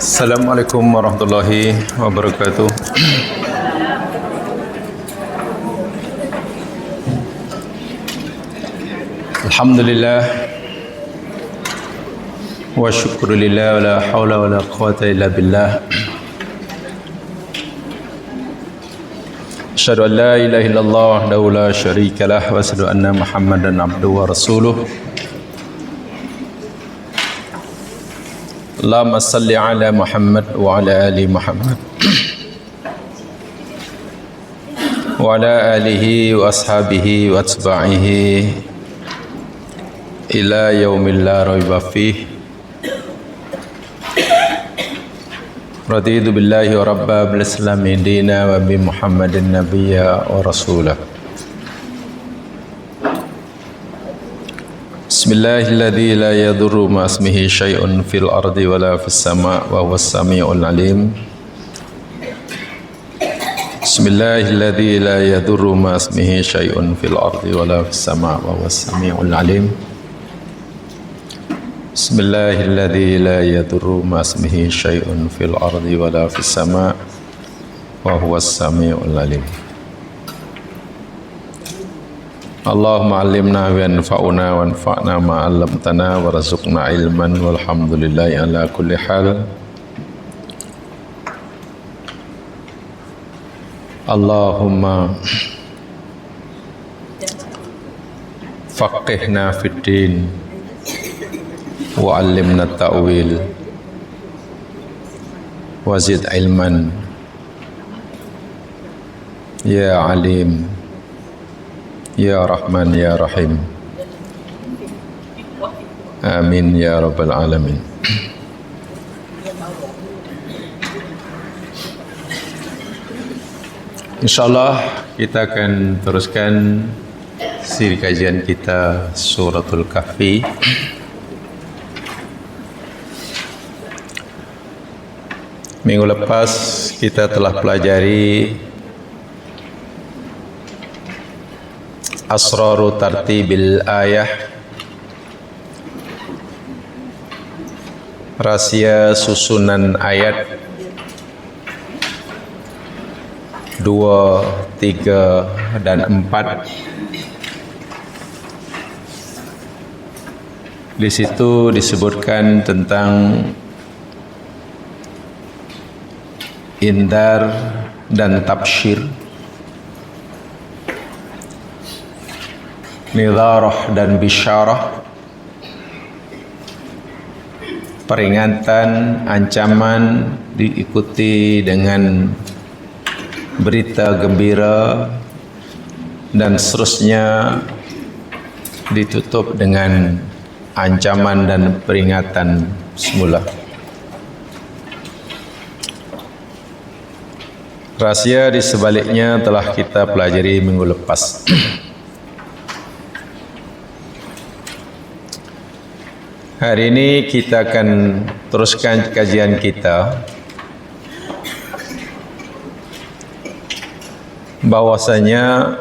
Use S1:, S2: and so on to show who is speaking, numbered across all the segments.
S1: Assalamualaikum warahmatullahi wabarakatuh. Alhamdulillah wa syukrulillah wa la hawla wa la quwata illa billah. Asyhadu an la ilaha illallah wahdahu la syarika lah wa asyhadu anna Muhammadan abduhu wa rasuluh. Allahumma salli ala Muhammad wa ala ali Muhammad wa ala alihi wa ashabihi wa atba'ihi ila yaumil la raiba fih. Raditu billahi wa rabba bil islami dina wa bi Muhammadin nabiyya wa rasulah. Bismillahilladzi la yadurru ma ismihi syai'un fil ardi wa la fis sama' wa huwas sami'ul alim. Bismillahilladzi la yadurru ma ismihi syai'un fil ardi wa la fis sama' wa huwas sami'ul alim. Bismillahilladzi la yadurru ma ismihi syai'un fil ardi wa la fis sama' wa huwas sami'ul alim. Allahumma allimna wa anfa'una wa anfa'na ma 'allamtana wa rzuqna ilman walhamdulillahi ala kulli hal. Allahumma faqihna fid din wa 'allimna ta'wil wa zid ilman ya alim ya Rahman ya Rahim. Amin ya rabbal alamin. InsyaAllah kita akan teruskan siri kajian kita Suratul Kahfi. Minggu lepas kita telah pelajari Asraru tartibil ayah, rahasia susunan ayat 2, 3 dan 4. Di situ disebutkan tentang indar dan tabsyir, nidharah dan bisyarah, peringatan, ancaman diikuti dengan berita gembira, dan seterusnya ditutup dengan ancaman dan peringatan semula. Rahasia di sebaliknya telah kita pelajari minggu lepas. Hari ini kita akan teruskan kajian kita bahwasanya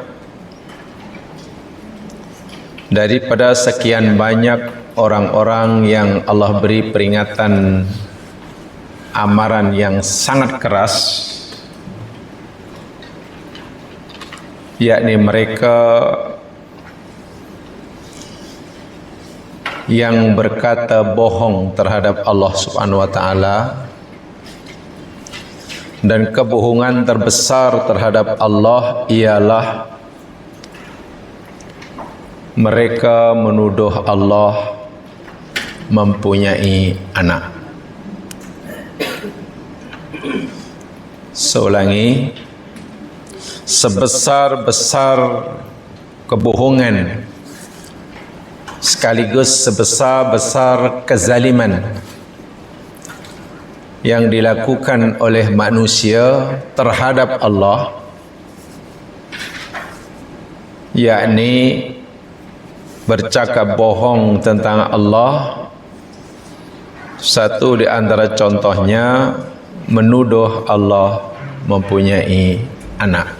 S1: daripada sekian banyak orang-orang yang Allah beri peringatan amaran yang sangat keras, yakni mereka yang berkata bohong terhadap Allah Subhanahu wa taala, dan kebohongan terbesar terhadap Allah ialah mereka menuduh Allah mempunyai anak. Seulangi, sebesar-besar kebohongan sekaligus sebesar-besar kezaliman yang dilakukan oleh manusia terhadap Allah, yakni bercakap bohong tentang Allah. Satu di antara contohnya menuduh Allah mempunyai anak.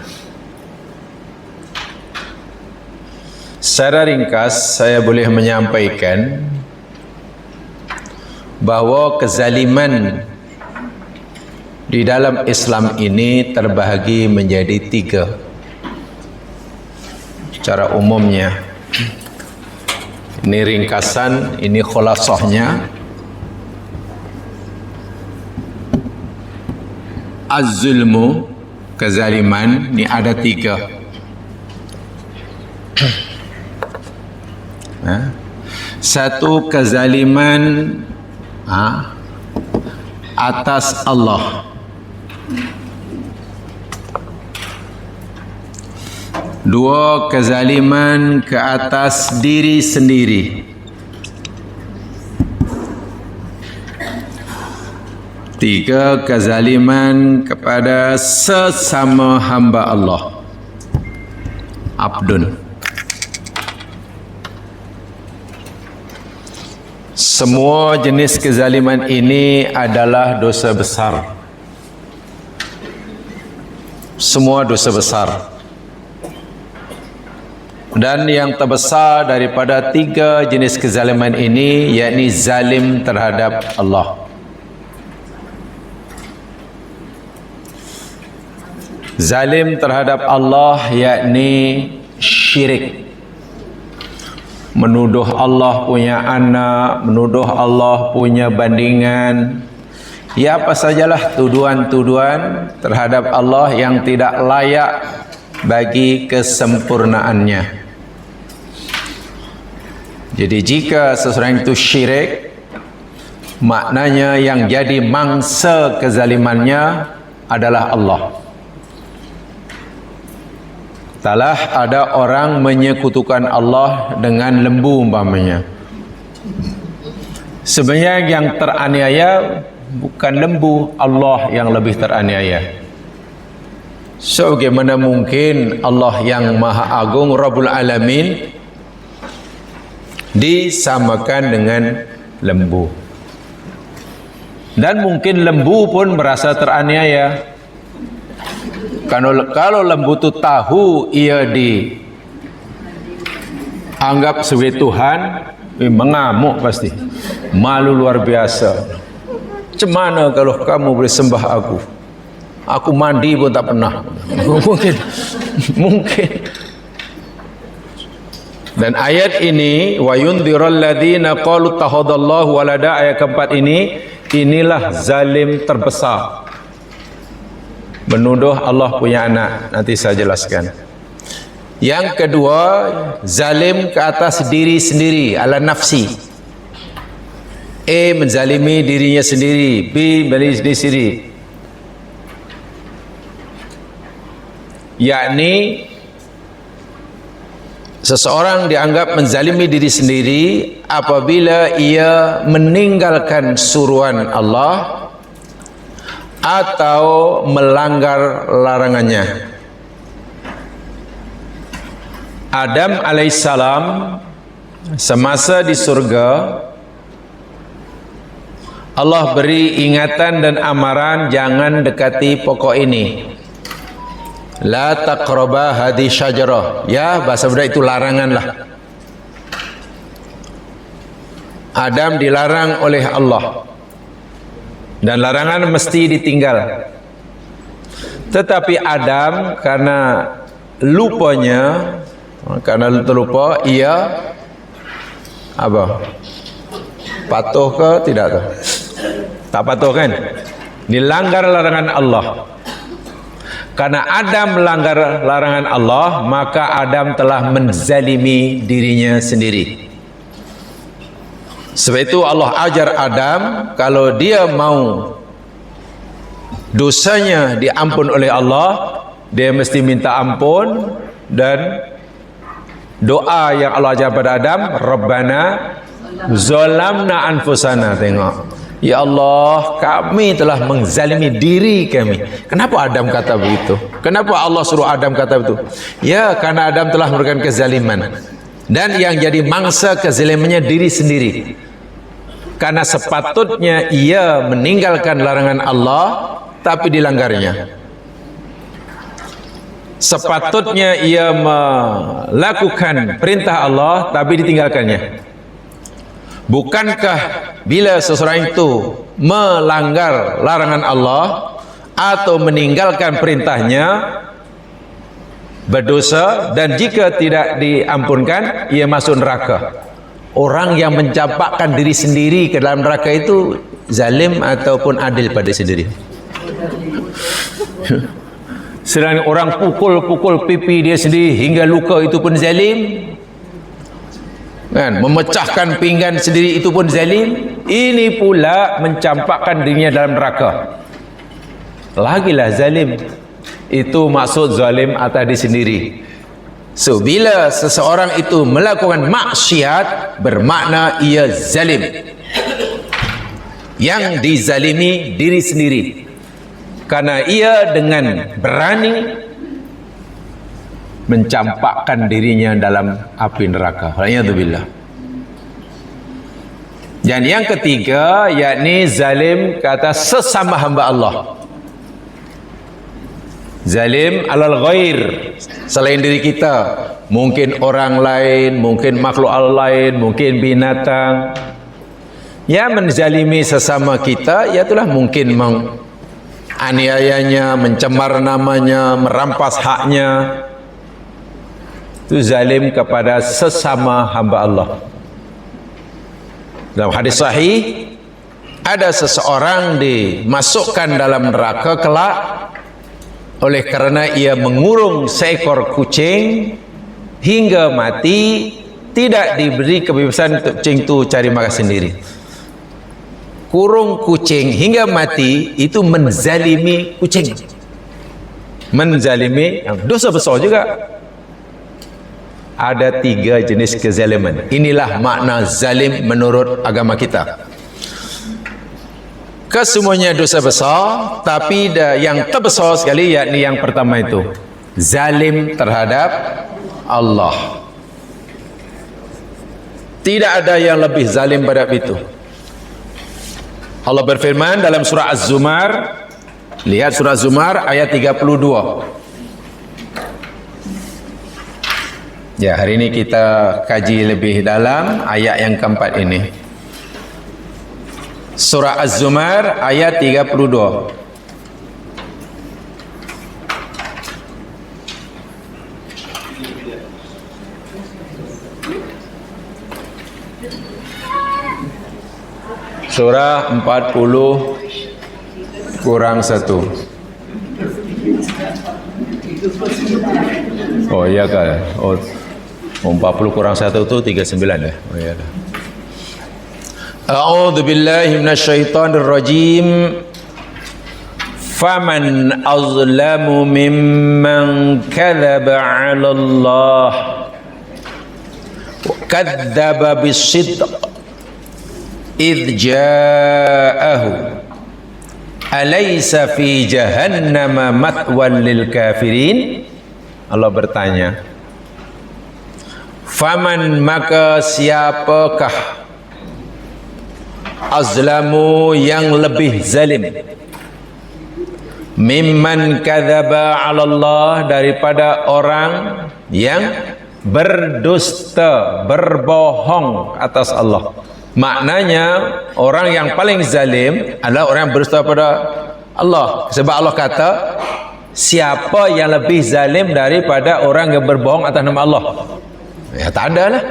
S1: Secara ringkas saya boleh menyampaikan bahawa kezaliman di dalam Islam ini terbahagi menjadi 3 secara umumnya. Ini ringkasan, ini khulasahnya. Az-zulmu, kezaliman, ini ada 3. Satu, kezaliman atas Allah. 2, kezaliman ke atas diri sendiri. 3, kezaliman kepada sesama hamba Allah. Abdun. Semua jenis kezaliman ini adalah dosa besar. Semua dosa besar. Dan yang terbesar daripada 3 jenis kezaliman ini, yakni zalim terhadap Allah. Zalim terhadap Allah yakni syirik. Menuduh Allah punya anak, menuduh Allah punya bandingan. Ya, apa sajalah tuduhan-tuduhan terhadap Allah yang tidak layak bagi kesempurnaannya. Jadi jika seseorang itu syirik, maknanya yang jadi mangsa kezalimannya adalah Allah. Telah ada orang menyekutukan Allah dengan lembu umpamanya. Sebenarnya yang teraniaya bukan lembu, Allah yang lebih teraniaya. So, bagaimana mungkin Allah yang Maha Agung, Rabbul Alamin, disamakan dengan lembu? Dan mungkin lembu pun merasa teraniaya. Kalau lembu itu tahu ia dianggap sebagai Tuhan, mengamuk pasti, malu luar biasa. Macam mana kalau kamu boleh sembah aku? Aku mandi pun tak pernah. Mungkin. Dan ayat ini, wa yundhiral ladzina qalu ittakhadallahu walada, ayat keempat ini, inilah zalim terbesar. Menuduh Allah punya anak. Nanti saya jelaskan. Yang kedua, zalim ke atas diri sendiri, ala nafsi. A menzalimi dirinya sendiri, B menzalimi diri sendiri. Yakni seseorang dianggap menzalimi diri sendiri apabila ia meninggalkan suruhan Allah atau melanggar larangannya. Adam alaihissalam semasa di surga, Allah beri ingatan dan amaran, jangan dekati pokok ini. La taqraba hadhihi syajarah. Ya, bahasa Buddha itu larangan lah. Adam dilarang oleh Allah. Dan larangan mesti ditinggal. Tetapi Adam karena lupanya, karena terlupa, ia apa? Patuh ke tidak tuh? Tak patuh kan? Dilanggar larangan Allah. Karena Adam melanggar larangan Allah, maka Adam telah menzalimi dirinya sendiri. Sebab itu Allah ajar Adam, kalau dia mau dosanya diampun oleh Allah, dia mesti minta ampun. Dan doa yang Allah ajar pada Adam, Rabbana zalamna anfusana. Tengok, ya Allah, kami telah menzalimi diri kami. Kenapa Adam kata begitu? Kenapa Allah suruh Adam kata begitu? Ya, karena Adam telah melakukan kezaliman. Dan yang jadi mangsa kezalimannya diri sendiri. Karena sepatutnya ia meninggalkan larangan Allah, tapi dilanggarnya. Sepatutnya ia melakukan perintah Allah, tapi ditinggalkannya. Bukankah bila seseorang itu melanggar larangan Allah, atau meninggalkan perintahnya berdosa, dan jika tidak diampunkan ia masuk neraka. Orang yang mencampakkan diri sendiri ke dalam neraka itu zalim ataupun adil pada sendiri? Sedang orang pukul pipi dia sendiri hingga luka, itu pun zalim kan? Memecahkan pinggan sendiri, itu pun zalim. Ini pula mencampakkan dirinya dalam neraka, lagilah zalim. Itu maksud zalim atas diri sendiri. So bila seseorang itu melakukan maksiat, bermakna ia zalim. Yang dizalimi diri sendiri, karena ia dengan berani mencampakkan dirinya dalam api neraka. Waliyadzubillah. Dan yang ketiga, yakni zalim ke atas sesama hamba Allah. Zalim alal ghair, selain diri kita, mungkin orang lain, mungkin makhluk Allah lain, mungkin binatang. Ya, menzalimi sesama kita, ya itulah mungkin menganiayanya, mencemar namanya, merampas haknya. Itu zalim kepada sesama hamba Allah. Dalam hadis sahih, ada seseorang dimasukkan dalam neraka kelak oleh kerana ia mengurung seekor kucing hingga mati, tidak diberi kebebasan untuk kucing itu cari makan sendiri. Kurung kucing hingga mati itu menzalimi kucing, menzalimi, dosa besar juga. Ada 3 jenis kezaliman. Inilah makna zalim menurut agama kita. Kesemuanya dosa besar, tapi yang terbesar sekali yakni yang pertama itu, zalim terhadap Allah. Tidak ada yang lebih zalim pada itu. Allah berfirman dalam surah Az-Zumar, lihat surah Az-Zumar ayat 32. Ya, hari ini kita kaji lebih dalam ayat yang keempat ini. Surah Az-Zumar ayat 32. Surah 40 kurang 1. Oh iya kan? Oh 40 kurang 1 itu 39 ya? Oh iya dah. A'udzu billahi minasyaitonir rajim. Faman azlamu mimman kadzaba 'ala Allah wa kadzdzaba bis-sidq idh ja'ahu alaysa fi jahannama mathwan lil kafirin. Allah bertanya, faman, maka siapakah, azlamu, yang lebih zalim, mimman kadzaba 'ala Allah, daripada orang yang berdusta, berbohong atas Allah. Maknanya orang yang paling zalim adalah orang yang berdusta pada Allah. Sebab Allah kata, siapa yang lebih zalim daripada orang yang berbohong atas nama Allah? Ya tak ada lah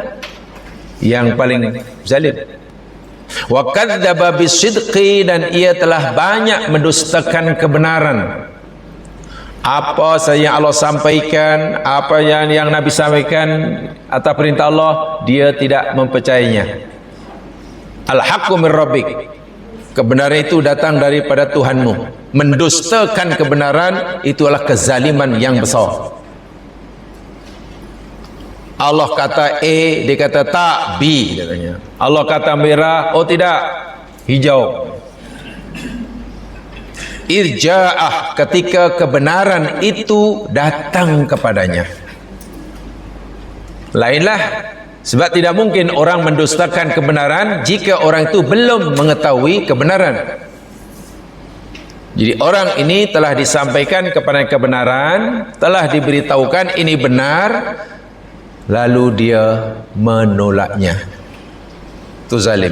S1: yang paling zalim. Wa kadzdzaba bisidqi, dan ia telah banyak mendustakan kebenaran. Apa saja yang Allah sampaikan, apa yang Nabi sampaikan atas perintah Allah, dia tidak mempercayainya. Al-haqqu min rabbik, kebenaran itu datang daripada Tuhanmu. Mendustakan kebenaran itulah kezaliman yang besar. Allah kata A, dia kata tak, B katanya. Allah kata merah, oh tidak, hijau. Irja'ah, ketika kebenaran itu datang kepadanya. Lainlah, sebab tidak mungkin orang mendustakan kebenaran jika orang itu belum mengetahui kebenaran. Jadi orang ini telah disampaikan kepada kebenaran, telah diberitahukan ini benar, lalu dia menolaknya. Itu zalim.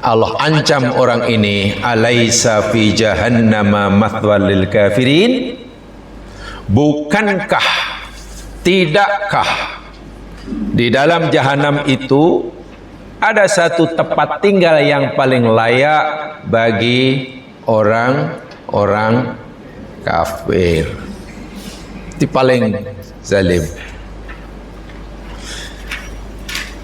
S1: Allah ancam orang ini, alaisa fi jahannama mathwal lil kafirin, bukankah, tidakkah di dalam jahanam itu ada satu tempat tinggal yang paling layak bagi orang-orang kafir. Itu paling zalim.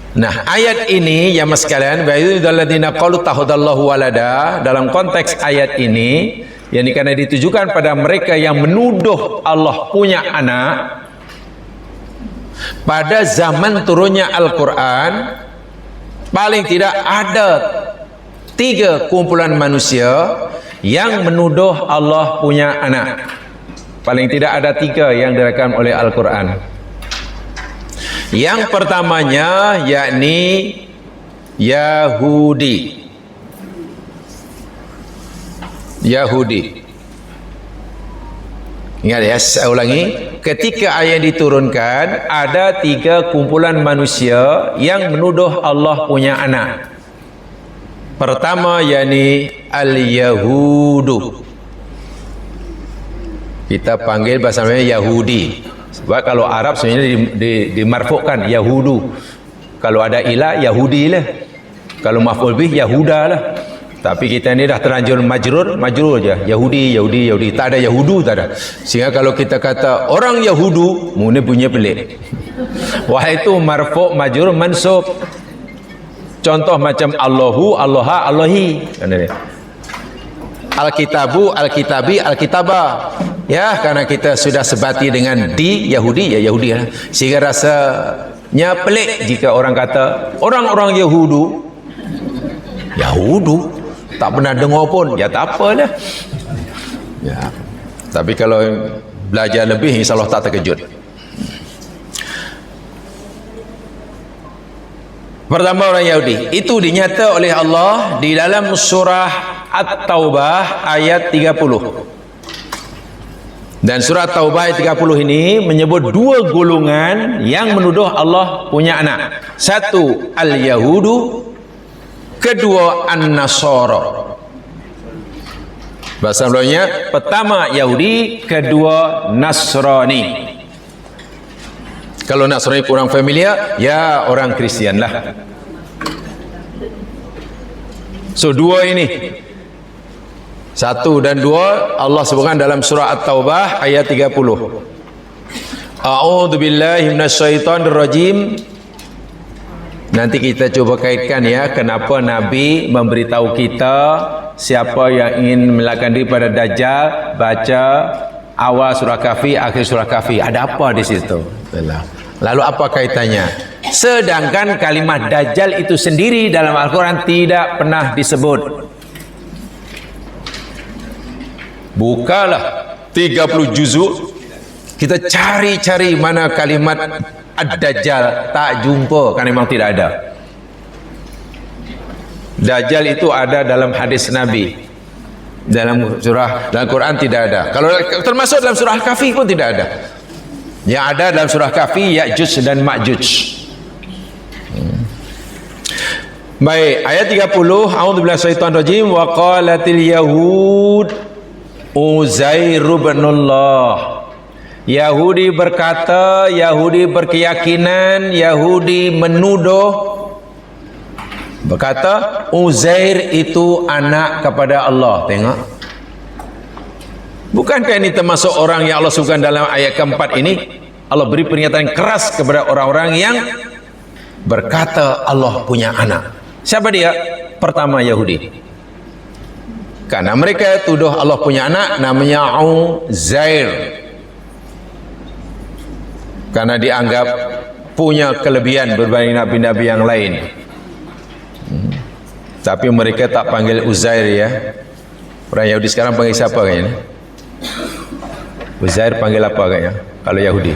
S1: Nah, ayat ini ya mas sekalian, wa'idalladzina qalu takhadallahu walada, dalam konteks ayat ini yakni karena ditujukan pada mereka yang menuduh Allah punya anak. Pada zaman turunnya Al-Quran, paling tidak ada 3 kumpulan manusia yang menuduh Allah punya anak. Paling tidak ada 3 yang direkam oleh Al-Quran. Yang pertamanya yakni Yahudi. Ingat ya, saya ulangi, ketika ayat diturunkan ada 3 kumpulan manusia yang menuduh Allah punya anak. Pertama yakni al-Yahudu. Kita panggil bahasa namanya Yahudi. Sebab kalau Arab sebenarnya dimarfukkan Yahudu. Kalau ada ilah Yahudi lah. Kalau maf'ul bih Yahuda lah. Tapi kita ni dah terlanjur majrur je. Yahudi. Tak ada Yahudu, tak ada. Sehingga kalau kita kata orang Yahudu, mungkin punya pelik. Wah, itu marfu' majrur mansub. Contoh macam Allahu, Allaha, Allahi. Al-Kitabu, Al-Kitabi, Al-Kitaba. Ya, karena kita sudah sebati dengan di Yahudi, ya Yahudi lah. Sehingga rasanya pelik jika orang kata orang-orang Yahudu tak pernah dengar pun, ya tak apalah. Ya. Tapi kalau belajar lebih, insya-Allah tak terkejut. Pertama orang Yahudi, itu dinyata oleh Allah di dalam surah At-Taubah ayat 30. Dan surah Taubah ayat 30 ini menyebut 2 golongan yang menuduh Allah punya anak. Satu al-Yahudu, kedua an-Nasara. Bahasa Melayunya, pertama Yahudi, kedua Nasrani. Kalau Nasrani kurang familiar, ya orang Kristian lah. So 2 ini, 1 dan 2 Allah sebutkan dalam surah At-Taubah ayat 30. A'udzu billahi minasyaitonir rajim. Nanti kita cuba kaitkan ya, kenapa Nabi memberitahu kita siapa yang ingin melakkan diri pada Dajjal, baca awal surah Kahfi, akhir surah Kahfi. Ada apa di situ? Lalu apa kaitannya? Sedangkan kalimat Dajjal itu sendiri dalam Al-Quran tidak pernah disebut. Bukalah 30 juzuk, kita cari-cari mana kalimat Ad-Dajjal, tak jumpa, kan memang tidak ada. Dajjal itu ada dalam hadis Nabi, dalam Quran tidak ada. Kalau termasuk dalam surah Kahfi pun tidak ada. Yang ada dalam surah Kahfi Ya'juj dan Ma'juj. Baik, ayat 30, a'udzubillahi minasyaitonir rajim, wa qalatil yahud Uzair ibnullah. Yahudi berkata, Yahudi berkeyakinan, Yahudi menuduh, berkata Uzair itu anak kepada Allah. Tengok, bukankah ini termasuk orang yang Allah sebutkan dalam ayat keempat ini? Allah beri pernyataan keras kepada orang-orang yang berkata Allah punya anak. Siapa dia? Pertama Yahudi. Karena mereka tuduh Allah punya anak namanya Uzair. Karena dianggap punya kelebihan berbanding nabi-nabi yang lain. Tapi mereka tak panggil Uzair ya. Orang Yahudi sekarang panggil siapa kayaknya? Uzair panggil apa kayaknya? Kalau Yahudi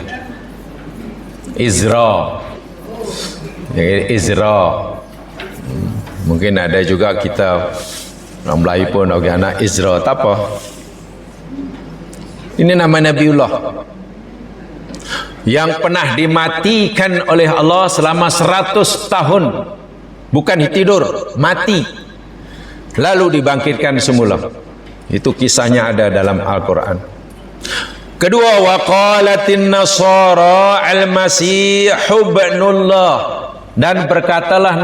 S1: Izra. Mungkin ada juga kita orang Melayu pun anak Izra, tak apa. Ini nama Nabiullah yang pernah dimatikan oleh Allah selama 100 tahun. Bukan tidur, mati. lalu dibangkitkan semula. Itu kisahnya ada dalam Al-Quran. Kedua, wa qalatin nasara al-masih ibnullah, dan berkatalah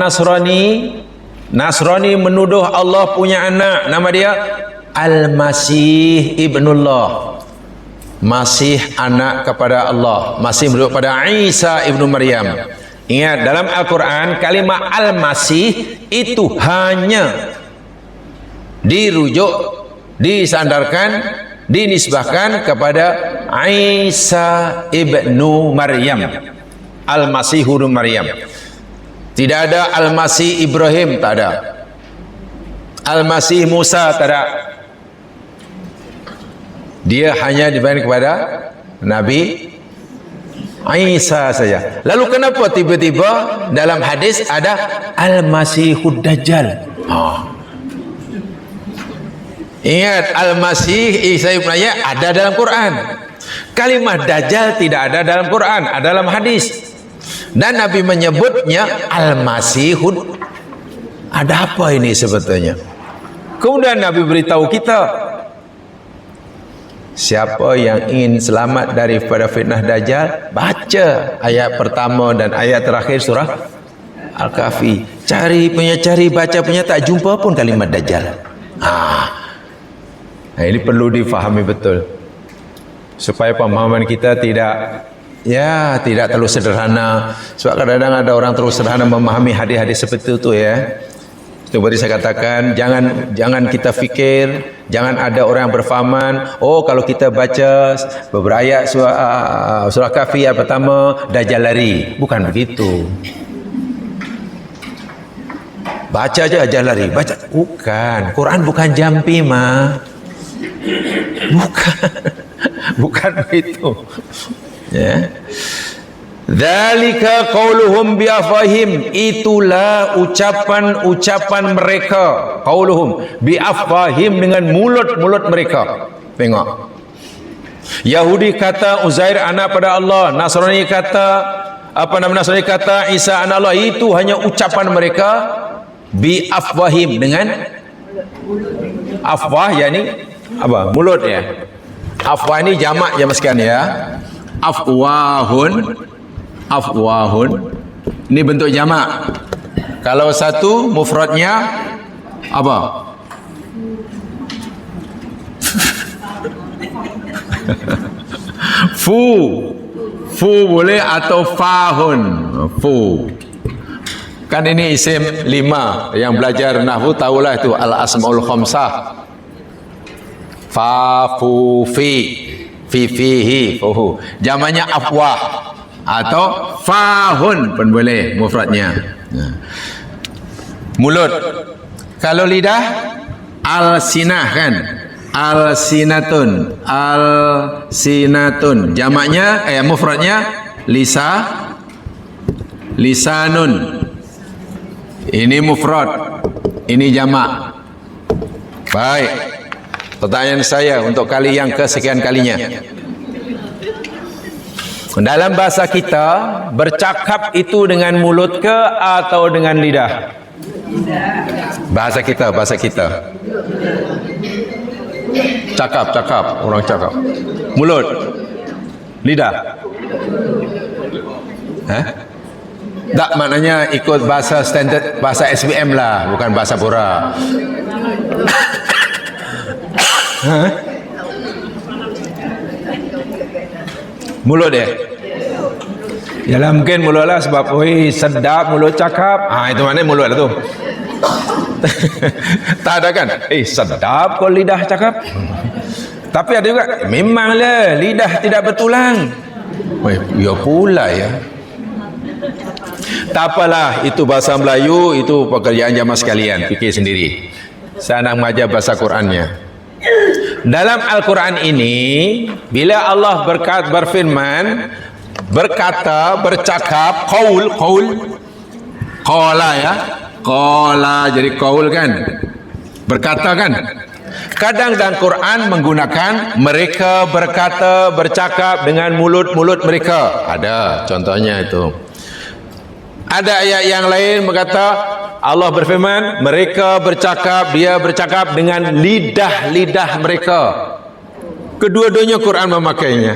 S1: Nasrani menuduh Allah punya anak, nama dia Al-Masih ibnullah, Masih anak kepada Allah, masih merujuk pada Isa ibnu Maryam. Ingat, dalam Al-Quran kalimat Al-Masih itu hanya dirujuk, disandarkan, dinisbahkan kepada Isa ibnu Maryam, Al-Masih ibnu Maryam. Tidak ada Al-Masih Ibrahim, tak ada. Al-Masih Musa, tak ada. Dia hanya dibanding kepada Nabi Isa saja. Lalu kenapa tiba-tiba dalam hadis ada Al-Masihud Dajjal? Ingat, Al-Masih Isa ibn Maryam ada dalam Quran. Kalimat Dajjal tidak ada dalam Quran, ada dalam hadis. Dan Nabi menyebutnya Al-Masihud. Ada apa ini sebetulnya? Kemudian Nabi beritahu kita, siapa yang ingin selamat daripada fitnah Dajjal, baca ayat pertama dan ayat terakhir surah Al-Kahfi. Cari baca punya, tak jumpa pun kalimat Dajjal. Ini perlu difahami betul, supaya pemahaman kita tidak terlalu sederhana. Sebab kadang-kadang ada orang terlalu sederhana memahami hadis-hadis seperti itu ya. Itu berarti saya katakan, jangan kita fikir, jangan ada orang yang berfahaman, oh kalau kita baca beberapa ayat surah Kahfi yang pertama, Dajjal lari. Bukan begitu. Baca aja Dajjal lari, baca. Bukan, Quran bukan jampi mah. Bukan begitu. Ya. Dzalika qauluhum bi afwahim, itulah ucapan mereka, qauluhum bi afwahim, dengan mulut-mulut mereka. Tengok, Yahudi kata Uzair anak pada Allah, Nasrani kata Isa anak Allah. Itu hanya ucapan mereka, bi afwahim, dengan afwah, yakni apa? Mulut ya. Afwah ini jamak ya sekalian ya. Afwahun ini bentuk jamak. Kalau satu mufradnya apa? Fu boleh, atau fahun. Fu kan ini isim 5. Yang belajar nahwu tahulah itu al-asmaul khamsah. Fa, fu, fi, fihi, fuhu. Jamannya afwah atau fahun pun boleh mufradnya. Mulut. Kalau lidah, al-sinah kan? Al-sinatun. Al-sinatun. Jamaknya, mufradnya lisanun. Ini mufrad, ini jamak. Baik. Pertanyaan saya untuk kali yang kesekian kalinya. Dalam bahasa kita, bercakap itu dengan mulut ke atau dengan lidah? Bahasa kita. Cakap, orang cakap. Mulut, lidah. Tak, maknanya ikut bahasa standard, bahasa SBM lah, bukan bahasa Bora. Mulut dia. Yalah, mungkin mulut lah sebab sedap mulut cakap. Itu mana mulut lah tu. Tak ada kan? Sedap kau lidah cakap. Tapi ada juga, memanglah lidah tidak bertulang. Ya pula ya. Tak apalah, itu bahasa Melayu, itu pekerjaan jamaah sekalian, fikir sendiri. Saya nak mengajar bahasa Qurannya. Dalam Al-Quran ini, bila Allah bercakap, qala ya, qala jadi qaul kan, berkata kan. Kadang dalam Quran menggunakan mereka bercakap dengan mulut-mulut mereka. Ada contohnya itu. Ada ayat yang lain berkata, Allah berfirman, dia bercakap dengan lidah-lidah mereka. Kedua-duanya Quran memakainya.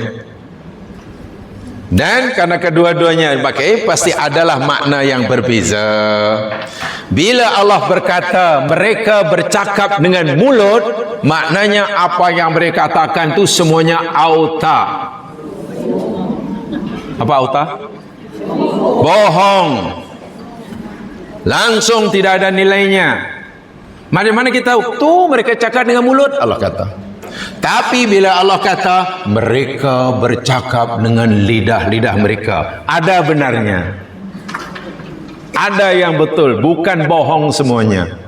S1: Dan karena kedua-duanya dipakai, pasti adalah makna yang berbeza. Bila Allah berkata mereka bercakap dengan mulut, maknanya apa yang mereka katakan itu semuanya auta. Apa auta? Bohong. Langsung tidak ada nilainya. Mana-mana kita tahu tuh mereka cakap dengan mulut, Allah kata. Tapi bila Allah kata mereka bercakap dengan lidah-lidah mereka, ada benarnya. Ada yang betul, bukan bohong semuanya.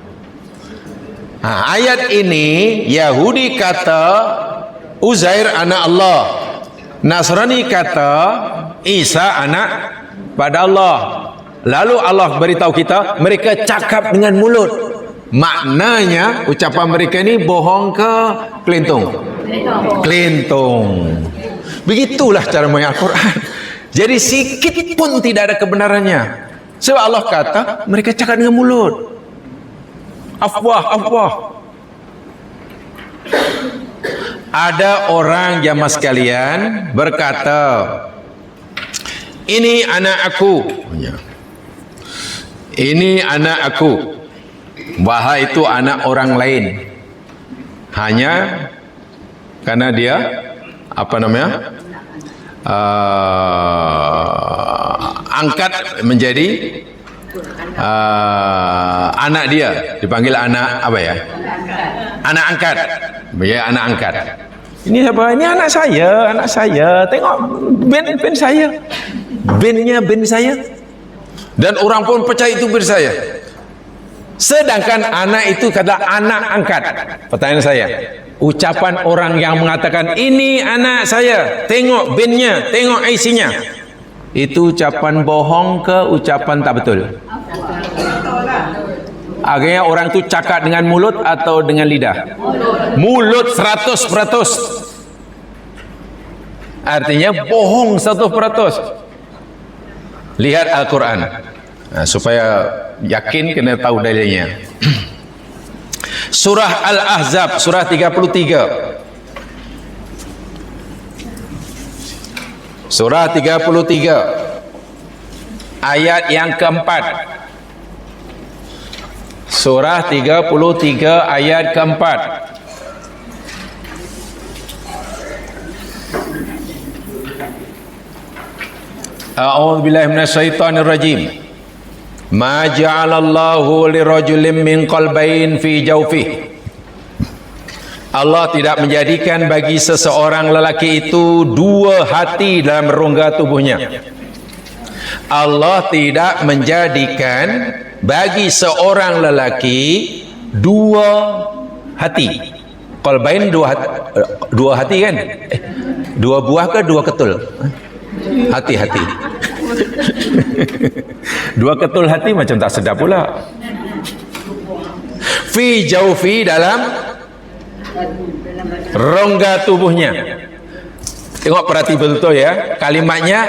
S1: Ayat ini Yahudi kata Uzair anak Allah, Nasrani kata Isa anak pada Allah. Lalu Allah beritahu kita mereka cakap dengan mulut. Maknanya ucapan mereka ini bohong ke kelintung? Kelintung. Begitulah cara memahami Al-Quran. Jadi sikit pun tidak ada kebenarannya. Sebab Allah kata mereka cakap dengan mulut. Afwah. Ada orang jamaah sekalian berkata, ini anak aku. Ini anak aku. Bahwa itu anak orang lain. Hanya karena dia angkat menjadi anak dia, dipanggil anak apa ya? Anak angkat. Ya, anak angkat. Ini siapa? Ini anak saya. Tengok ben saya. Bennya ben saya. Dan orang pun percaya itu ben saya. Sedangkan anak itu kata anak angkat. Pertanyaan saya, ucapan orang yang mengatakan ini anak saya, tengok bennya, tengok IC-nya, itu ucapan bohong ke ucapan tak betul? Akhirnya orang itu cakap dengan mulut atau dengan lidah? Mulut 100%. Artinya bohong 100%. Lihat Al-Quran. Supaya yakin kena tahu dalilnya. Surah Al-Ahzab, surah 33. Surah 33 ayat yang keempat. Surah 33 ayat keempat. A'udzu billahi minasyaitonir rajim. Ma ja'alallahu lirajulin min qalbayn fi jawfihi. Allah tidak menjadikan bagi seseorang lelaki itu dua hati dalam rongga tubuhnya. Allah tidak menjadikan bagi seorang lelaki dua hati. Qalbayn dua hati kan? Dua buah ke dua ketul? Hati-hati. Dua ketul hati macam tak sedap pula. Fi jaufi, dalam rongga tubuhnya. Tengok perhati betul ya. Kalimatnya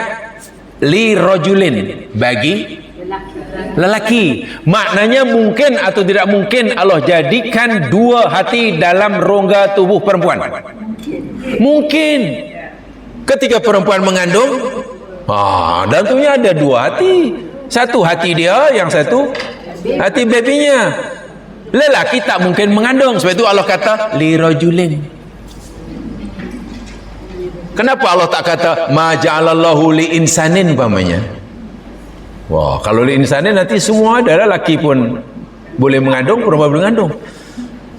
S1: li rajulin, bagi lelaki. Maknanya mungkin atau tidak mungkin Allah jadikan dua hati dalam rongga tubuh perempuan? Mungkin. Ketika perempuan mengandung, dalam tubuhnya ada dua hati. Satu hati dia, yang satu hati babynya. Lelaki tak mungkin mengandung. Sebab itu Allah kata li rajulin. Kenapa Allah tak kata ma ja'alallahu li insanin umpamanya? Wah, kalau li insanin nanti semua ada, lelaki pun boleh mengandung, perempuan boleh mengandung.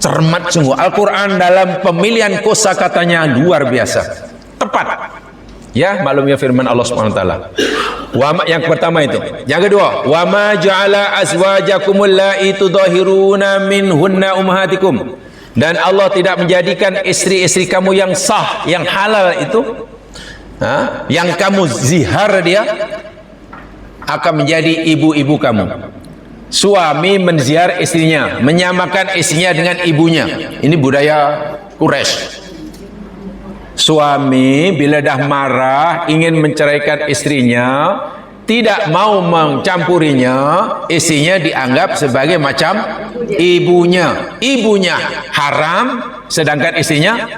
S1: Cermat sungguh. Al-Quran dalam pemilihan kosakatanya luar biasa. Tepat. Ya, maklumnya firman Allah Subhanahu wa taala. Yang pertama itu. Yang kedua, wa ma ja'ala azwajakumul la'i tudahiruna minhunna ummahatikum. Dan Allah tidak menjadikan istri-istri kamu yang sah, yang halal itu, yang kamu zihar dia, akan menjadi ibu-ibu kamu. Suami menziar istrinya, menyamakan istrinya dengan ibunya. Ini budaya Quraisy. Suami bila dah marah ingin menceraikan istrinya, tidak mau mencampurinya, istrinya dianggap sebagai macam ibunya. Ibunya haram, sedangkan istrinya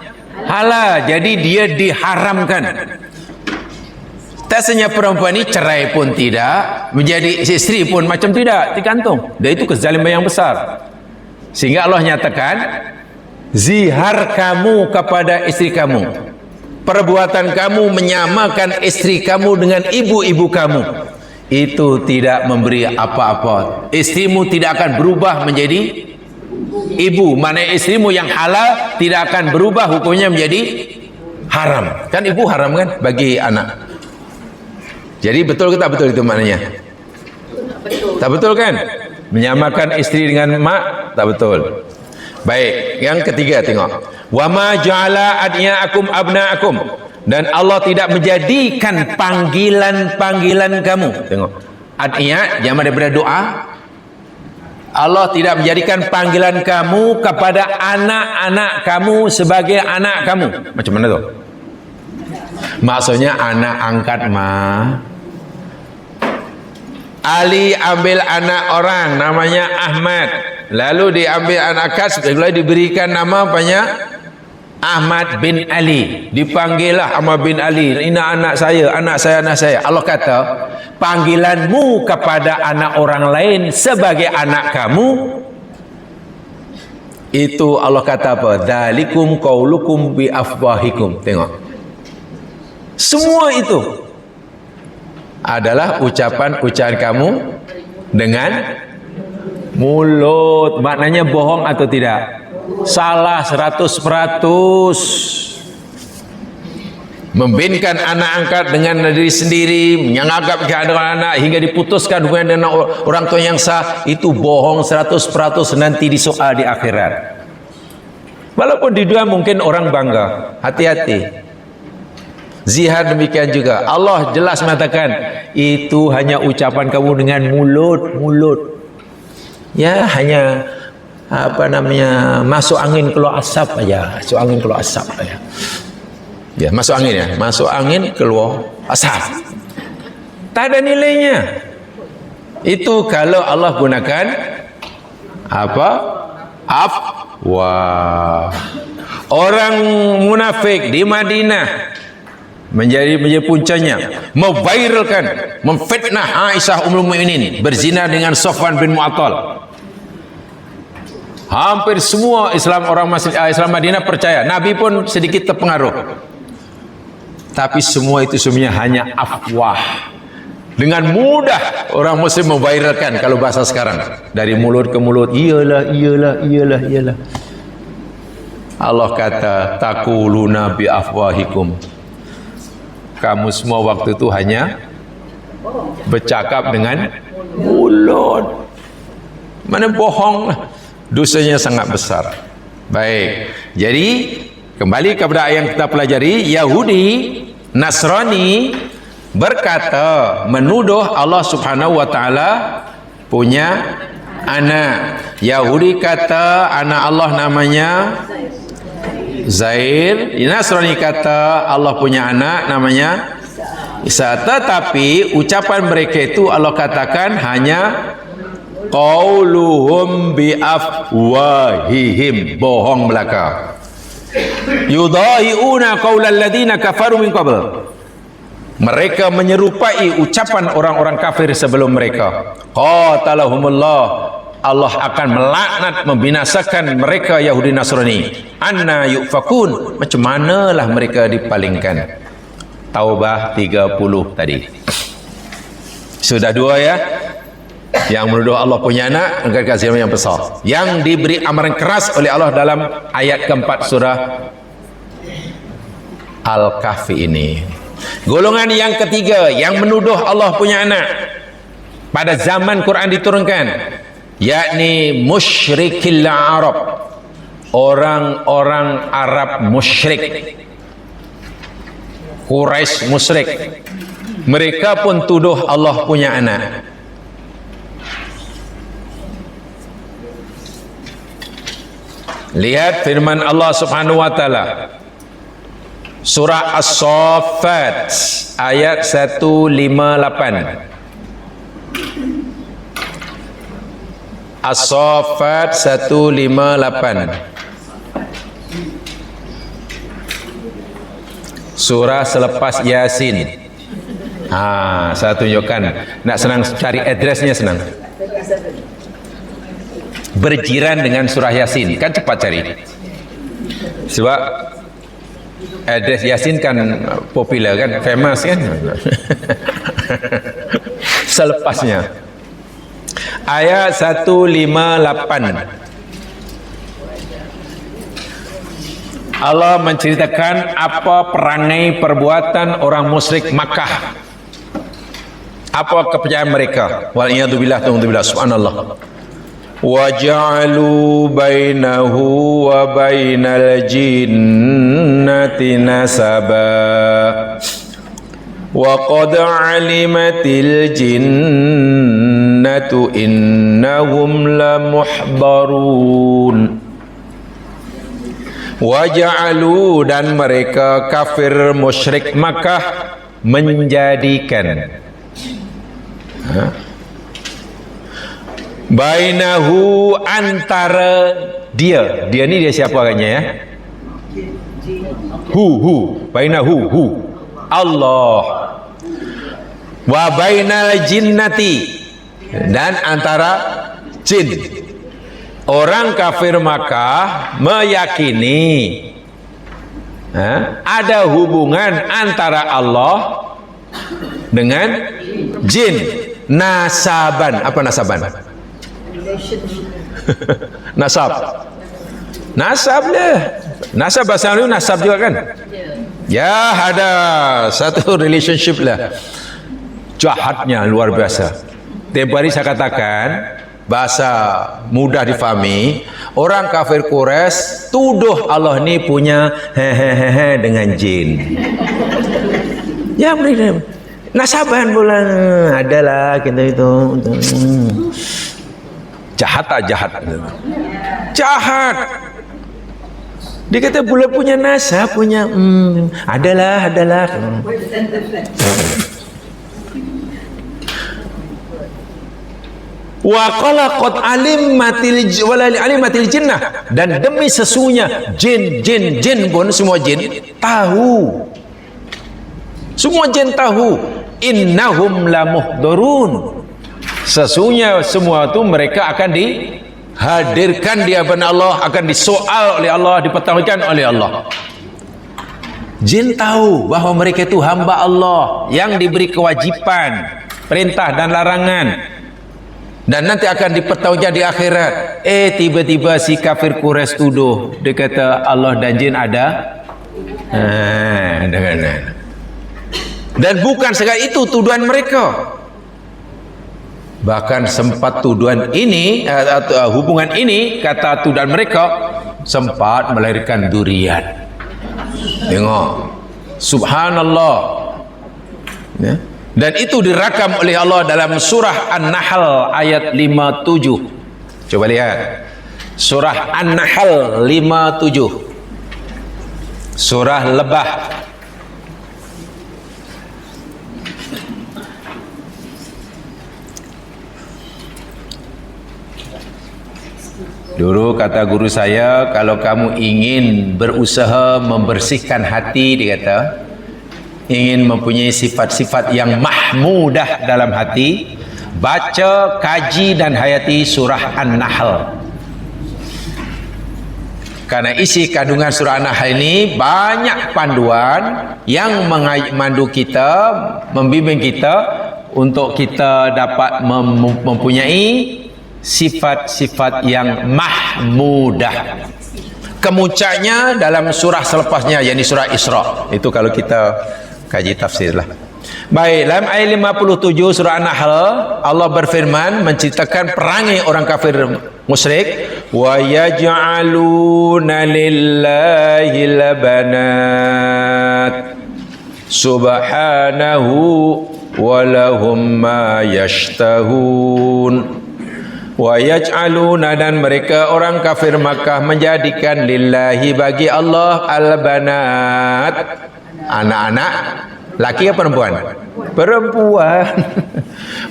S1: halal. Jadi dia diharamkan. Tasnya perempuan ini cerai pun tidak, menjadi istri pun macam tidak, tergantung. Dan itu kezaliman yang besar. Sehingga Allah nyatakan, zihar kamu kepada istri kamu, perbuatan kamu menyamakan istri kamu dengan ibu-ibu kamu, itu tidak memberi apa-apa. Istrimu tidak akan berubah menjadi ibu. Mana istrimu yang halal tidak akan berubah hukumnya menjadi haram. Kan ibu haram kan bagi anak. Jadi betul ke tak betul itu maknanya? Tak betul kan? Menyamakan istri dengan mak, tak betul. Baik, yang ketiga tengok. Wa ma ja'ala adiyaakum abnaakum, dan Allah tidak menjadikan panggilan-panggilan kamu. Tengok. Adiya jama daripada doa. Allah tidak menjadikan panggilan kamu kepada anak-anak kamu sebagai anak kamu. Macam mana tu? Maksudnya anak angkat Ali ambil anak orang namanya Ahmad, lalu diambil anak kas, lalu diberikan nama banyak Ahmad bin Ali, dipanggillah Ahmad bin Ali, ini anak saya, anak saya, anak saya. Allah kata, panggilanmu kepada anak orang lain sebagai anak kamu, itu Allah kata apa? Dzalikum qaulukum bi afwahikum. Tengok, semua itu adalah ucapan-ucapan kamu dengan mulut. Maknanya bohong atau tidak? Salah 100%. Membinkan anak angkat dengan diri sendiri, menyanggap keadaan anak hingga diputuskan hubungan dengan orang tua yang sah, itu bohong 100%, nanti disoal di akhirat. Walaupun di dunia mungkin orang bangga, hati-hati. Zihar demikian juga. Allah jelas mengatakan, itu hanya ucapan kamu dengan mulut. Ya, hanya masuk angin keluar asap aja, masuk angin keluar asap aja. Ya, masuk angin ya, masuk angin keluar asap. Tak ada nilainya. Itu kalau Allah gunakan afwah. Orang munafik di Madinah menjadi puncanya, memviralkan, memfitnah Aisyah Ummul Mukminin berzina dengan Safwan bin Mu'attal. Hampir semua Islam Madinah percaya, Nabi pun sedikit terpengaruh. Tapi semua itu semuanya hanya afwah. Dengan mudah orang muslim memviralkan, kalau bahasa sekarang, dari mulut ke mulut, iyalah. Allah kata, taquluna bi afwahikum. Kamu semua waktu itu hanya bercakap dengan mulut. Mana bohong, dosanya sangat besar. Baik, jadi kembali kepada yang kita pelajari. Yahudi Nasrani berkata, menuduh Allah Subhanahu wa taala punya anak. Yahudi kata anak Allah namanya Zair, Nasrani kata Allah punya anak namanya Isa. Tetapi ucapan mereka itu Allah katakan hanya qauluhum bi afwahihim, bohong belaka. Yudaiuna qaulal ladzina kafaru min qabl, mereka menyerupai ucapan orang-orang kafir sebelum mereka. Qatalahumullah, Allah akan melaknat, membinasakan mereka Yahudi Nasrani. Anna yufakun, macam manalah mereka dipalingkan. Taubah 30 tadi. Sudah dua ya. Yang menuduh Allah punya anak, engkau kasih yang besar. Yang diberi amaran keras oleh Allah dalam ayat keempat surah Al-Kahfi ini. Golongan yang ketiga yang menuduh Allah punya anak pada zaman Quran diturunkan, yakni musyrikil Arab, orang-orang Arab musyrik, Quraisy musyrik. Mereka pun tuduh Allah punya anak. Lihat firman Allah Subhanahu wa taala surah As-Saffat ayat 158. As-Saffat 158. Surah selepas Yasin. Saya tunjukkan. Nak senang cari addressnya senang. Berjiran dengan surah Yasin, kan cepat cari. Sebab address Yasin kan popular kan, famous kan. Selepasnya. Ayat 158. Allah menceritakan apa perangai perbuatan orang musyrik Makkah. Apa kepercayaan mereka? Wal'iyadzubillah, ta'udzubillah, subhanallah. Wa ja'alu bainahu wa bainal jinnati nasaba. Wa qad 'alimatil jinnatu innahum lamuhdarun. Waja'alu, dan mereka kafir musyrik Makkah menjadikan bainahu, antara dia ni dia siapa agaknya ya? Bainahu Allah, wa bainal jinnati, dan antara jin. Orang kafir Makkah meyakini ada hubungan antara Allah dengan jin. Nasaban. Apa nasaban? Nasab lah. Nasab bahasa Melayu nasab juga kan? Ya, ada satu relationship lah. Jahatnya luar biasa. Tempoh hari saya katakan, bahasa mudah difahami, orang kafir Quraisy tuduh Allah ni punya dengan jin. Ya, mereka nasaban pula adalah kita itu. Jahat tak jahat? Jahat. Dia kata pula punya nasab, punya adalah. Wa qala qad alimatil jinnah, dan demi sesungguhnya jin pun, semua jin tahu, semua jin tahu, innahum lamuhdharun, sesungguhnya semua itu mereka akan dihadirkan di hadapan Allah, akan disoal oleh Allah, dipertanggungjawabkan oleh Allah. Jin tahu bahawa mereka itu hamba Allah yang diberi kewajiban, perintah dan larangan, dan nanti akan dipertanggungjawabkan di akhirat. Tiba-tiba si kafir Quraisy tuduh, dia kata Allah dan jin ada. Dan bukan sekadar itu tuduhan mereka, bahkan sempat tuduhan ini, hubungan ini, kata tuduhan mereka, sempat melahirkan durian. Tengok, subhanallah ya? Dan itu dirakam oleh Allah dalam surah An-Nahl ayat 57. Coba lihat surah An-Nahl 57, surah lebah. Dulu kata guru saya, kalau kamu ingin berusaha membersihkan hati, dia kata, ingin mempunyai sifat-sifat yang mahmudah dalam hati, baca, kaji dan hayati surah An-Nahl. Karena isi kandungan surah An-Nahl ini banyak panduan yang memandu kita, membimbing kita untuk kita dapat mempunyai sifat-sifat yang mahmudah. Kemuncaknya dalam surah selepasnya, yakni surah Isra. Itu kalau kita kaji tafsir lah. Baik, dalam ayat 57 surah An-Nahl, Allah berfirman menceritakan perangai orang kafir musyrik. Wa yaj'aluna lillahi labanat subhanahu wa lahum ma yashtahun. Wa yaj'aluna, dan mereka orang kafir Makkah menjadikan lillahi, bagi Allah, al-banat, anak-anak Laki apa perempuan? Perempuan.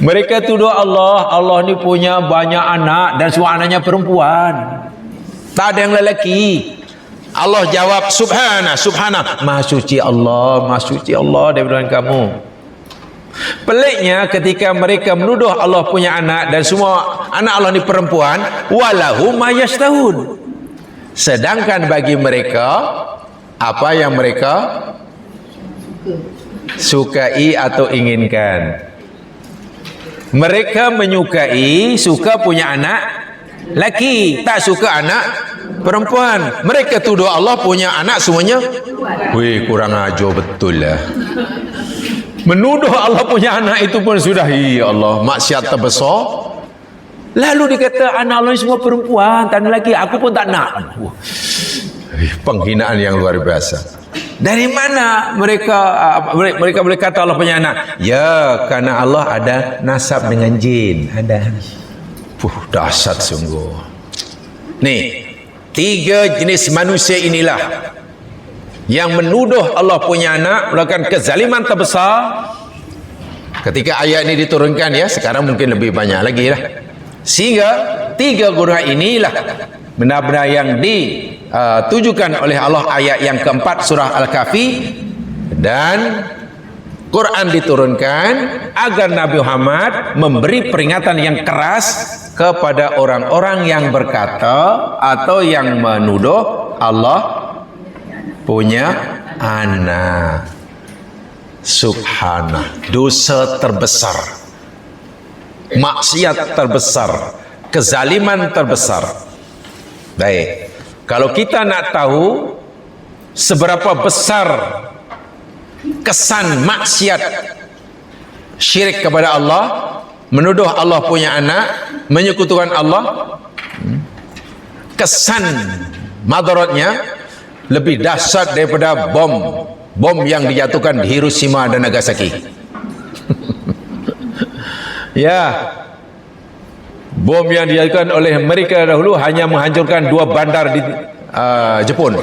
S1: Mereka tuduh Allah ni punya banyak anak dan semua anaknya perempuan. Tak ada yang lelaki. Allah jawab subhana. Maha suci Allah daripada kamu. Peliknya ketika mereka menuduh Allah punya anak dan semua anak Allah ni perempuan, walahu ma yashtahun. Sedangkan bagi mereka apa yang mereka sukai atau inginkan. Mereka menyukai, suka punya anak laki, tak suka anak perempuan. Mereka tuduh Allah punya anak semuanya. Wih, kurang ajar betul lah. Menuduh Allah punya anak itu pun sudah, ya Allah, maksiat terbesar. Lalu dikata anak Allah ini semua perempuan, tak ada lagi, aku pun tak nak. Penghinaan yang luar biasa. Dari mana mereka boleh kata Allah punya anak? Ya, karena Allah ada nasab dengan jin. Ada. Dahsyat sungguh. Nih, 3 jenis manusia inilah yang menuduh Allah punya anak, melakukan kezaliman terbesar. Ketika ayat ini diturunkan, ya, sekarang mungkin lebih banyak lagi lah. Sehingga 3 golongan inilah benar-benar yang ditujukan oleh Allah. Ayat yang keempat surah Al-Kahfi, dan Quran diturunkan agar Nabi Muhammad memberi peringatan yang keras kepada orang-orang yang berkata atau yang menuduh Allah punya anak. Subhanah, dosa terbesar, maksiat terbesar, kezaliman terbesar. Baik, kalau kita nak tahu seberapa besar kesan maksiat syirik kepada Allah, menuduh Allah punya anak, menyekutukan Allah, kesan madaratnya lebih dahsyat daripada bom yang dijatuhkan di Hiroshima dan Nagasaki. Ya, bom yang dijatuhkan oleh Amerika dahulu hanya menghancurkan 2 bandar di Jepun,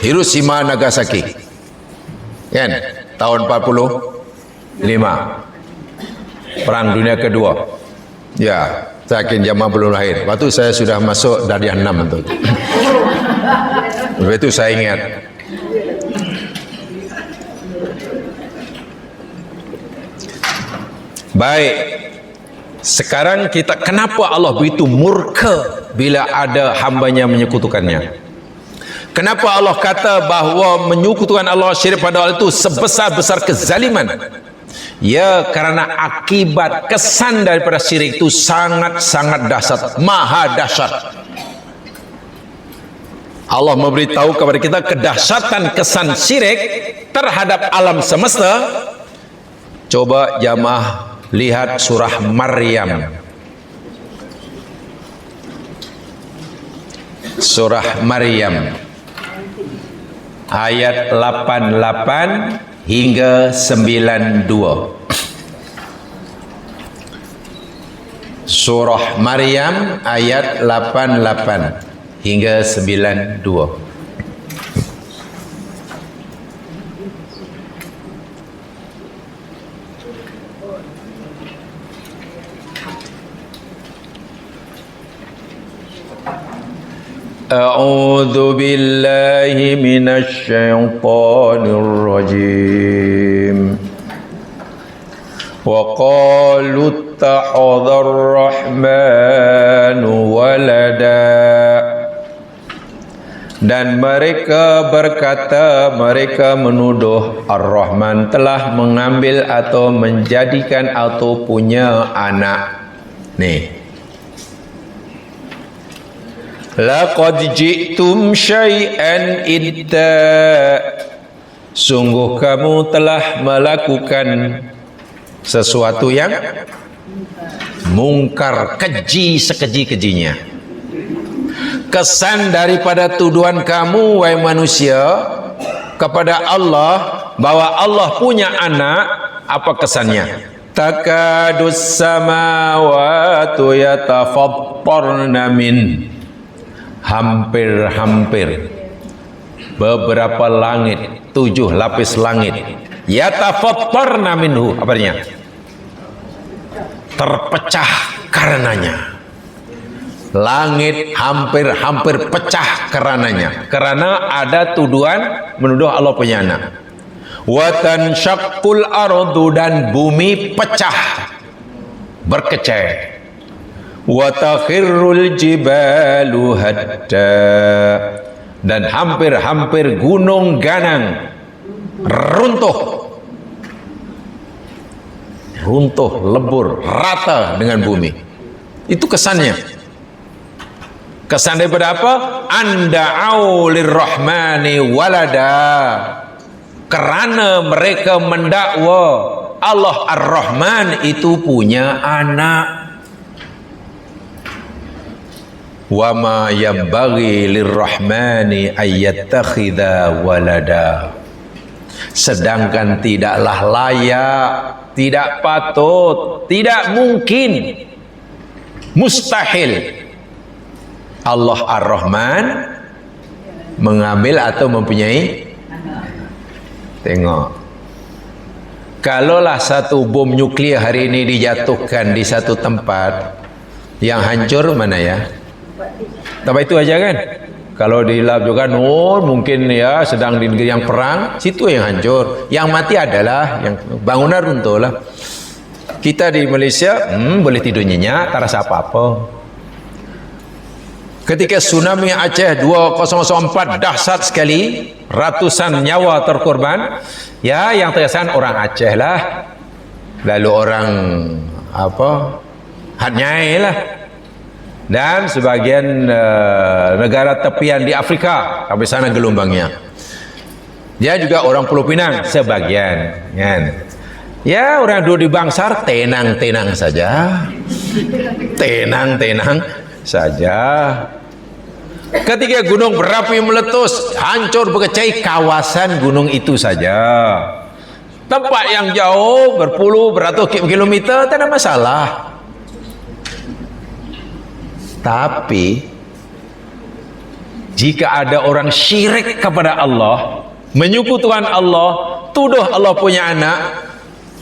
S1: Hiroshima, Nagasaki, kan, tahun 45 Perang Dunia Kedua. Ya, saya yakin jamaah belum lahir. Waktu saya sudah masuk dari 6 tu. Itu saya ingat. Baik, sekarang kita, kenapa Allah begitu murka bila ada hambanya menyekutukannya? Kenapa Allah kata bahawa menyekutukan Allah, syirik pada Allah itu sebesar-besar kezaliman? Ya, karena akibat kesan daripada syirik itu sangat-sangat dahsyat, maha dahsyat. Allah memberitahu kepada kita kedahsyatan kesan syirik terhadap alam semesta. Coba jamaah lihat surah Maryam. Surah Maryam ayat 88 hingga 92. Surah Maryam ayat 88 hingga 92. A'udzu billahi minasy syaithanir rajim. Wa qalu ittakhadhar rahmanu walada. Dan mereka berkata, mereka menuduh Ar-Rahman telah mengambil atau menjadikan atau punya anak. Nih, laqad ji'tum syai'an idda. Sungguh kamu telah melakukan sesuatu yang mungkar, keji sekeji-kejinya. Kesan daripada tuduhan kamu, wahai manusia, kepada Allah bahwa Allah punya anak, apa kesannya? Takadus samawatu yatafattarna min. Hampir-hampir beberapa langit, 7 lapis langit yatafattarna minhu. Apa artinya? Terpecah karenanya. Langit hampir-hampir pecah karenanya. Karena ada tuduhan menuduh Allah punya anak. Wa tanshaqqul ardu, dan bumi pecah berkecai. Wa takhirrul jibalu hadda, dan hampir-hampir gunung ganang runtuh, lebur, rata dengan bumi. Itu kesannya. Kesan daripada apa? Anda'au lirrahmani walada, karena mereka mendakwa Allah Ar-Rahman itu punya anak. Wa ma yanbaghi lirrahmani ayyattakhidha walada, sedangkan tidaklah layak, tidak patut, tidak mungkin, mustahil Allah Ar-Rahman mengambil atau mempunyai. Tengok, kalaulah satu bom nuklear hari ini dijatuhkan di satu tempat, yang hancur mana ya? Tapi itu aja kan. Kalau di lab juga mungkin ya sedang di negeri yang perang, situ yang hancur. Yang mati adalah yang bangunan runtuh lah. Kita di Malaysia boleh tidur nyenyak, tak rasa apa-apa. Ketika tsunami Aceh 2004 dahsyat sekali, ratusan nyawa terkorban. Ya, yang terkesan orang Aceh lah. Lalu orang Hatnyai lah. Dan sebagian negara tepian di Afrika, sampai sana gelombangnya. Dia juga orang Pulau Pinang sebagian, kan. Ya, orang duduk di Bangsar tenang-tenang saja. Tenang-tenang saja. Ketika gunung berapi meletus, hancur berkecai kawasan gunung itu saja. Tempat yang jauh berpuluh beratus kilometer tak ada masalah. Tapi jika ada orang syirik kepada Allah, menyekutukan Allah, tuduh Allah punya anak,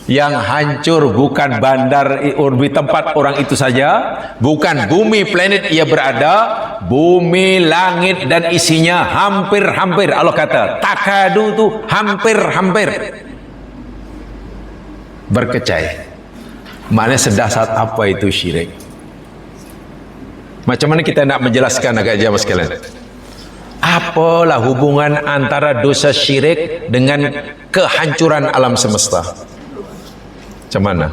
S1: yang hancur bukan bandar di tempat orang itu saja, bukan bumi planet ia berada, bumi, langit dan isinya hampir-hampir. Allah kata takadu tu hampir-hampir berkecai. Maknanya sedahsyat apa itu syirik. Macam mana kita nak menjelaskan agak jauh sekalian? Apalah hubungan antara dosa syirik dengan kehancuran alam semesta? Macam mana?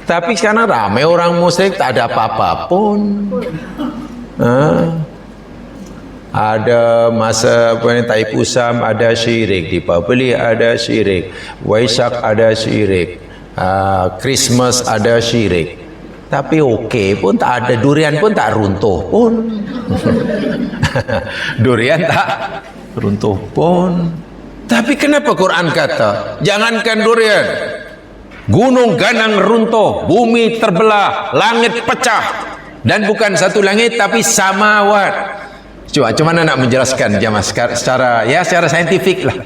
S1: Tapi sekarang ramai orang musyrik, tak ada apa-apa pun. Ada masa Taipusam ada syirik, Dipabeli ada syirik, Waisak ada syirik, Christmas ada syirik. Tapi okey pun tak ada, durian pun tak runtuh pun. Durian tak runtuh pun. Tapi kenapa Quran kata jangankan durian, gunung ganang runtuh, bumi terbelah, langit pecah, dan bukan satu langit tapi samawat. Coba macam mana nak menjelaskan jemaah secara saintifik lah.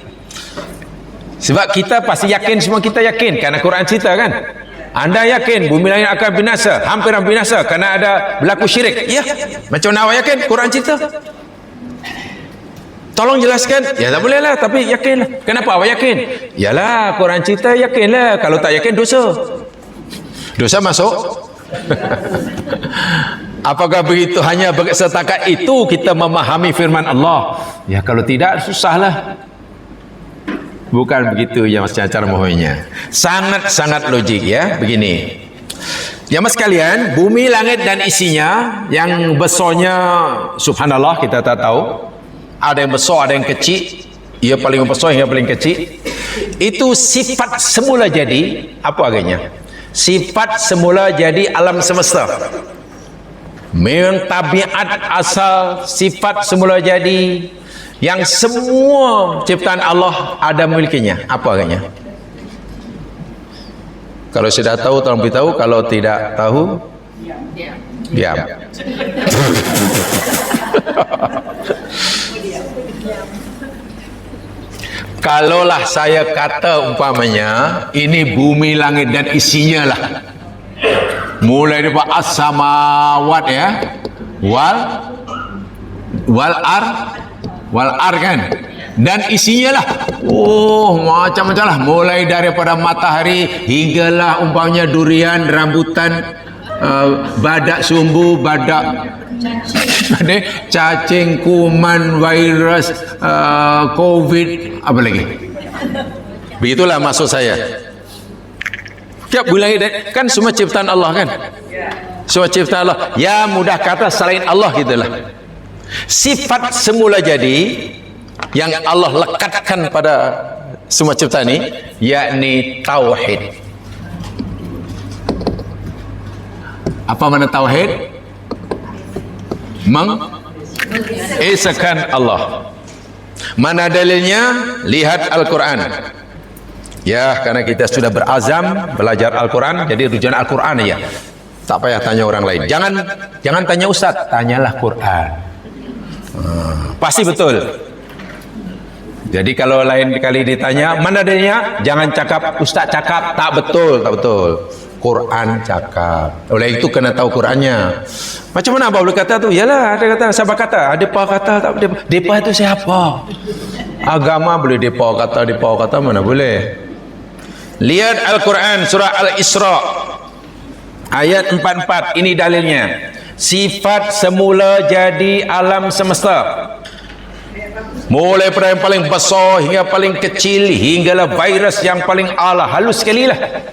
S1: Sebab kita pasti yakin, semua kita yakin karena Quran cerita kan. Anda yakin bumi langit akan binasa, hampir binasa kerana ada berlaku syirik? Ya. Macam mana awak yakin? Quran cerita. Tolong jelaskan. Ya tak boleh lah, tapi yakinlah. Kenapa awak yakin? Yalah, Quran cerita, yakinlah. Kalau tak yakin, dosa. Dosa masuk. Apakah begitu hanya setakat itu kita memahami firman Allah? Ya kalau tidak, susahlah. Bukan begitu yang cara memahaminya. Sangat-sangat logik ya. Begini. Ya mas sekalian, bumi, langit dan isinya yang besarnya subhanallah kita tak tahu. Ada yang besar, ada yang kecil. Ia paling besar, yang paling kecil. Itu sifat semula jadi apa agaknya? Sifat semula jadi alam semesta. Memang tabiat asal sifat semula jadi yang semua ciptaan Allah ada memilikinya. Apa agaknya? Kalau sudah tahu tolong beritahu, kalau tidak tahu diam. Kalaulah saya kata umpamanya ini bumi, langit dan isinya lah, mulai daripada as-samawat ya, wal ar kan, dan isinya lah, macam-macam lah, mulai daripada matahari hinggalah umpamanya durian, rambutan, badak sumbu, badak cacing, kuman, virus, covid, apa lagi. Begitulah maksud saya. Tiap bulan kan semua ciptaan Allah kan, semua ciptaan Allah. Ya mudah kata selain Allah gitulah. Sifat semula jadi yang Allah lekatkan pada semua ciptaan ini, yakni tauhid. Apa makna tauhid? Mengesahkan Allah. Mana dalilnya? Lihat Al-Quran. Ya, karena kita sudah berazam belajar Al-Quran, jadi rujukan Al-Quran ya. Tak payah tanya orang lain. Jangan tanya ustaz, tanyalah Quran. Pasti betul. Jadi kalau lain kali ditanya mana dalilnya, jangan cakap ustaz cakap, tak betul. Quran cakap. Oleh itu kena tahu Qurannya. Macam mana abang boleh kata tu? Yalah, ada kata, sahabat kata, depa kata, tak depa itu siapa? Agama boleh depa kata, mana boleh. Lihat Al-Quran surah Al-Isra ayat 44, ini dalilnya. Sifat semula jadi alam semesta, mulai pada yang paling besar hingga paling kecil, hinggalah virus yang paling ala, halus sekali lah.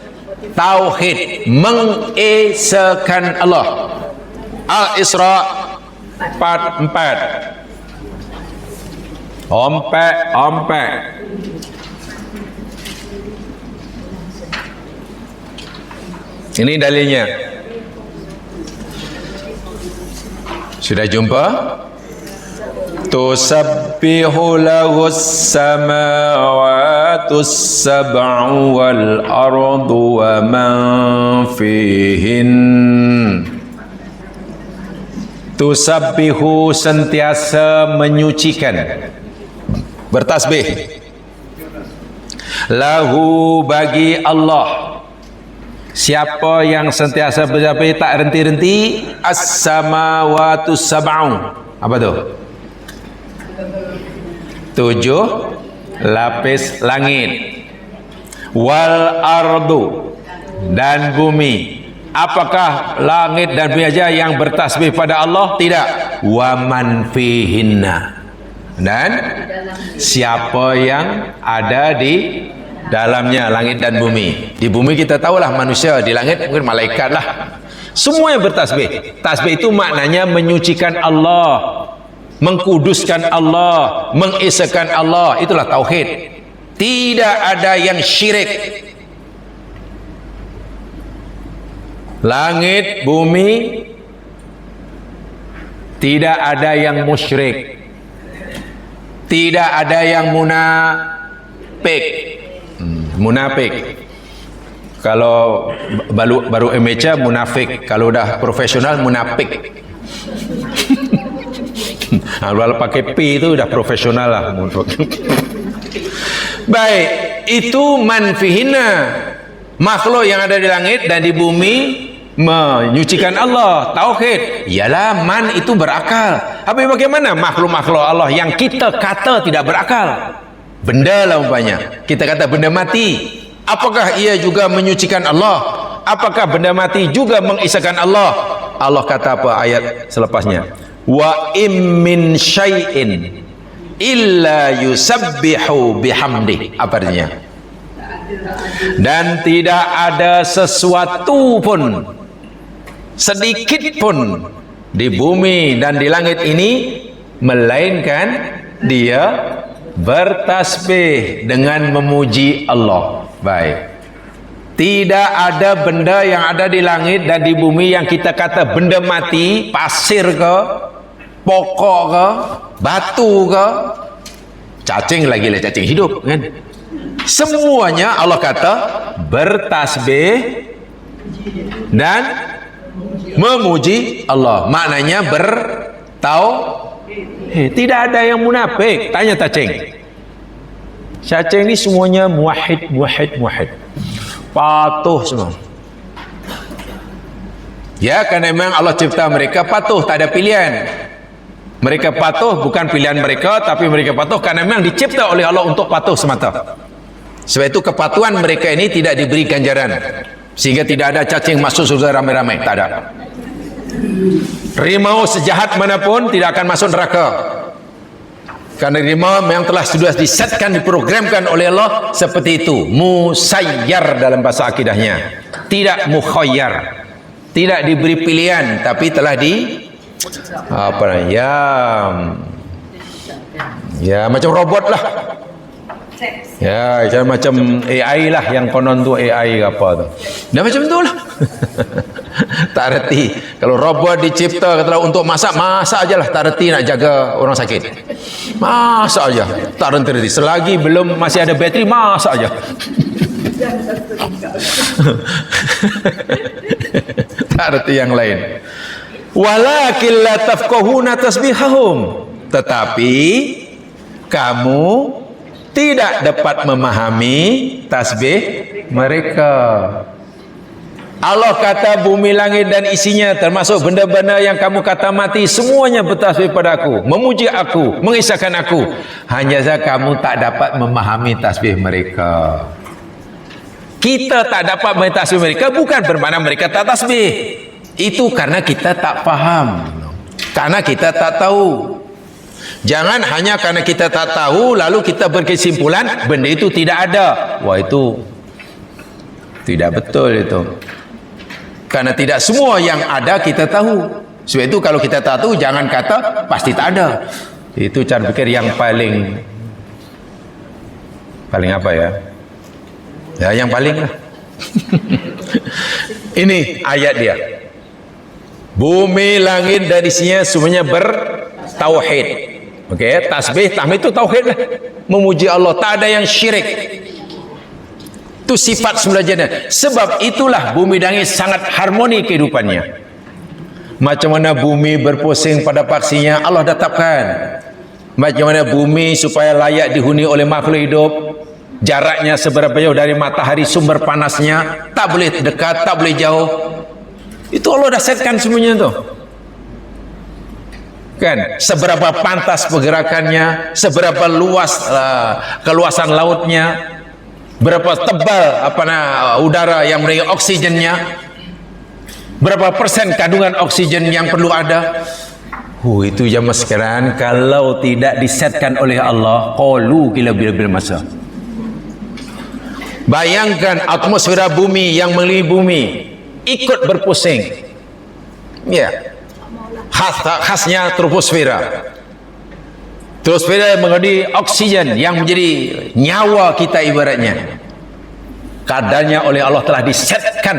S1: Tauhid, mengesahkan Allah. Al-Isra 44. Ompak. Ini dalilnya. Sudah jumpa? Tusabbihu lahus samawatus sab'u wal ardu wa man fihin. Tusabbihu sentiasa menyucikan, bertasbih. Lahu bagi Allah. Siapa yang sentiasa bertasbih tak henti-henti? As-samawatus sab'u. Apa tu? 7 lapis langit. Wal ardu, dan bumi. Apakah langit dan bumi saja yang bertasbih pada Allah? Tidak. Wa man fihinna, dan siapa yang ada di dalamnya, langit dan bumi. Di bumi kita tahulah manusia, di langit mungkin malaikat lah. Semua yang bertasbih. Tasbih itu maknanya menyucikan Allah, mengkuduskan Allah, mengesahkan Allah. Itulah tauhid. Tidak ada yang syirik. Langit, bumi, tidak ada yang musyrik, tidak ada yang munafik. Munafik. Kalau baru amateur munafik, kalau dah profesional munafik. Kalau pakai P itu dah profesional lah. Baik, itu manfihina, makhluk yang ada di langit dan di bumi menyucikan Allah. Tauhid. Ialah man itu berakal. Tapi bagaimana makhluk-makhluk Allah yang kita kata tidak berakal? Benda lah umpamanya. Kita kata benda mati. Apakah ia juga menyucikan Allah? Apakah benda mati juga mengesahkan Allah? Allah kata apa ayat selepasnya? Wa im min syai'in illa yusabbihu bihamdi. Apa artinya? Dan tidak ada sesuatu pun, sedikit pun di bumi dan di langit ini, melainkan dia bertasbih dengan memuji Allah. Baik. Tidak ada benda yang ada di langit dan di bumi yang kita kata benda mati, pasir ke, pokok ke, batu ke, cacing lagi lah, cacing hidup kan. Semuanya Allah kata bertasbih dan memuji Allah. Maknanya tidak ada yang munafik. Tanya cacing. Cacing ni semuanya muwahhid. Patuh semua. Ya, kerana memang Allah cipta mereka patuh, tak ada pilihan. Mereka patuh bukan pilihan mereka, tapi mereka patuh kerana memang dicipta oleh Allah untuk patuh semata. Sebab itu kepatuhan mereka ini tidak diberi ganjaran, sehingga tidak ada cacing masuk surga ramai-ramai, tak ada. Rimau sejahat manapun tidak akan masuk neraka, karena rimau memang sudah disetkan, diprogramkan oleh Allah seperti itu. Musayyar dalam bahasa akidahnya, tidak mukhayyar. Tidak diberi pilihan, tapi telah macam robot lah. Ya, macam AI lah, yang konon tu AI ke apa tu. Dah macam tu lah. Tak reti. Kalau robot dicipta katalah untuk masak aja lah. Tak reti nak jaga orang sakit. Masak aja. Tak reti. Selagi belum masih ada bateri, masak aja. Tak reti yang lain. Walakin la tafqahuna tasbihahum, tetapi kamu tidak dapat memahami tasbih mereka. Allah kata bumi, langit dan isinya, termasuk benda-benda yang kamu kata mati, semuanya bertasbih pada aku, memuji aku, mengisahkan aku. Hanya saja kamu tak dapat memahami tasbih mereka. Kita tak dapat memahami tasbih mereka bukan bermakna mereka tak tasbih. Itu karena kita tak faham, karena kita tak tahu. Jangan hanya karena kita tak tahu lalu kita berkesimpulan benda itu tidak ada. Wah, itu tidak betul itu. Karena tidak semua yang ada kita tahu. Sebab itu kalau kita tak tahu, jangan kata pasti tak ada. Itu cara pikir yang paling apa ya? Ya, yang paling lah. Ini ayat dia. Bumi, langit dan isinya semuanya bertauhid. Okey, tasbih, tahmid itu tauhid lah. Memuji Allah, tak ada yang syirik. Itu sifat semula jana. Sebab itulah bumi dan langit sangat harmoni kehidupannya. Macam mana bumi berpusing pada paksinya, Allah tetapkan. Macam mana bumi supaya layak dihuni oleh makhluk hidup, jaraknya seberapa jauh dari matahari sumber panasnya, tak boleh dekat, tak boleh jauh. Itu Allah dah setkan semuanya tu. Kan, seberapa pantas pergerakannya, seberapa luas keluasan lautnya, berapa tebal udara yang menerima oksigennya, berapa persen kandungan oksigen yang perlu ada. Itu zaman sekarang kalau tidak disetkan oleh Allah, qalu bila masa. Bayangkan atmosfera bumi yang mengelilingi bumi ikut berpusing. Ya. Khasnya troposfera. Troposfera menjadi oksigen yang menjadi nyawa kita ibaratnya. Kadarnya oleh Allah telah disetkan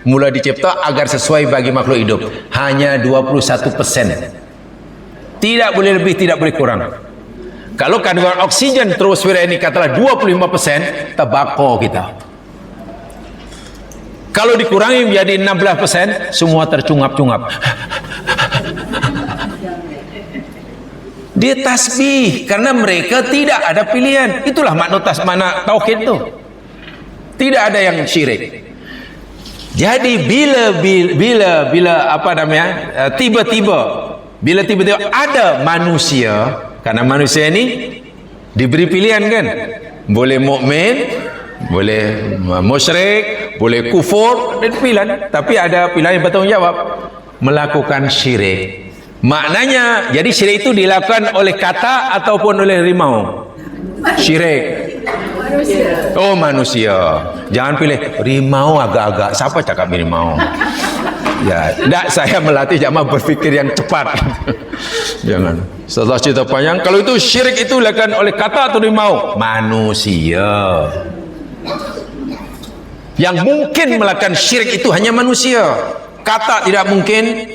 S1: mula dicipta agar sesuai bagi makhluk hidup. Hanya 21%. Tidak boleh lebih, tidak boleh kurang. Kalau kandungan oksigen troposfera ini katalah 25%, terbakar kita. Kalau dikurangi menjadi 16%, semua tercungap-cungap. Dia tasbih karena mereka tidak ada pilihan. Itulah makna tauhid itu. Tidak ada yang syirik. Jadi bila tiba-tiba ada manusia, karena manusia ini diberi pilihan kan, boleh mukmin, boleh musyrik, boleh kufur, dan pilihan. Tapi ada pilihan yang bertanggungjawab, melakukan syirik. Maknanya, jadi syirik itu dilakukan oleh kata ataupun oleh rimau? Syirik. Oh, manusia. Jangan pilih rimau agak-agak. Siapa cakap rimau? Ya, tidak, saya melatih jamaah berfikir yang cepat. Jangan. Setelah cerita panjang, kalau itu syirik itu dilakukan oleh kata atau rimau? Manusia. Yang mungkin melakukan syirik itu hanya manusia. Kata tidak mungkin.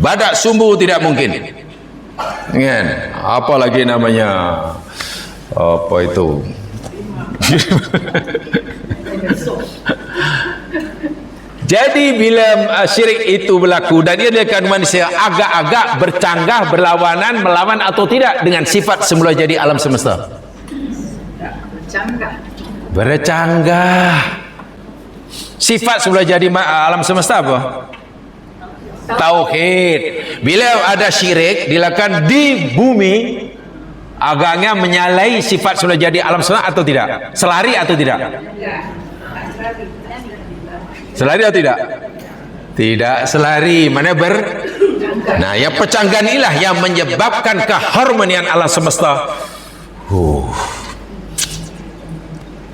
S1: Badak sumbu tidak mungkin. Kan? Apalagi namanya apa itu? Jadi bila syirik itu berlaku dan dia dilakukan manusia, agak-agak bercanggah, berlawanan, melawan atau tidak dengan sifat semula jadi alam semesta. Bercanggah. Sifat semula jadi alam semesta apa? Tauhid. Bila ada syirik dilakukan di bumi, agaknya menyalahi sifat semula jadi alam semesta atau tidak? Selari atau tidak? Selari atau tidak? Tidak selari. Mana Nah, yang pecanggahan inilah yang menyebabkan keharmonian alam semesta.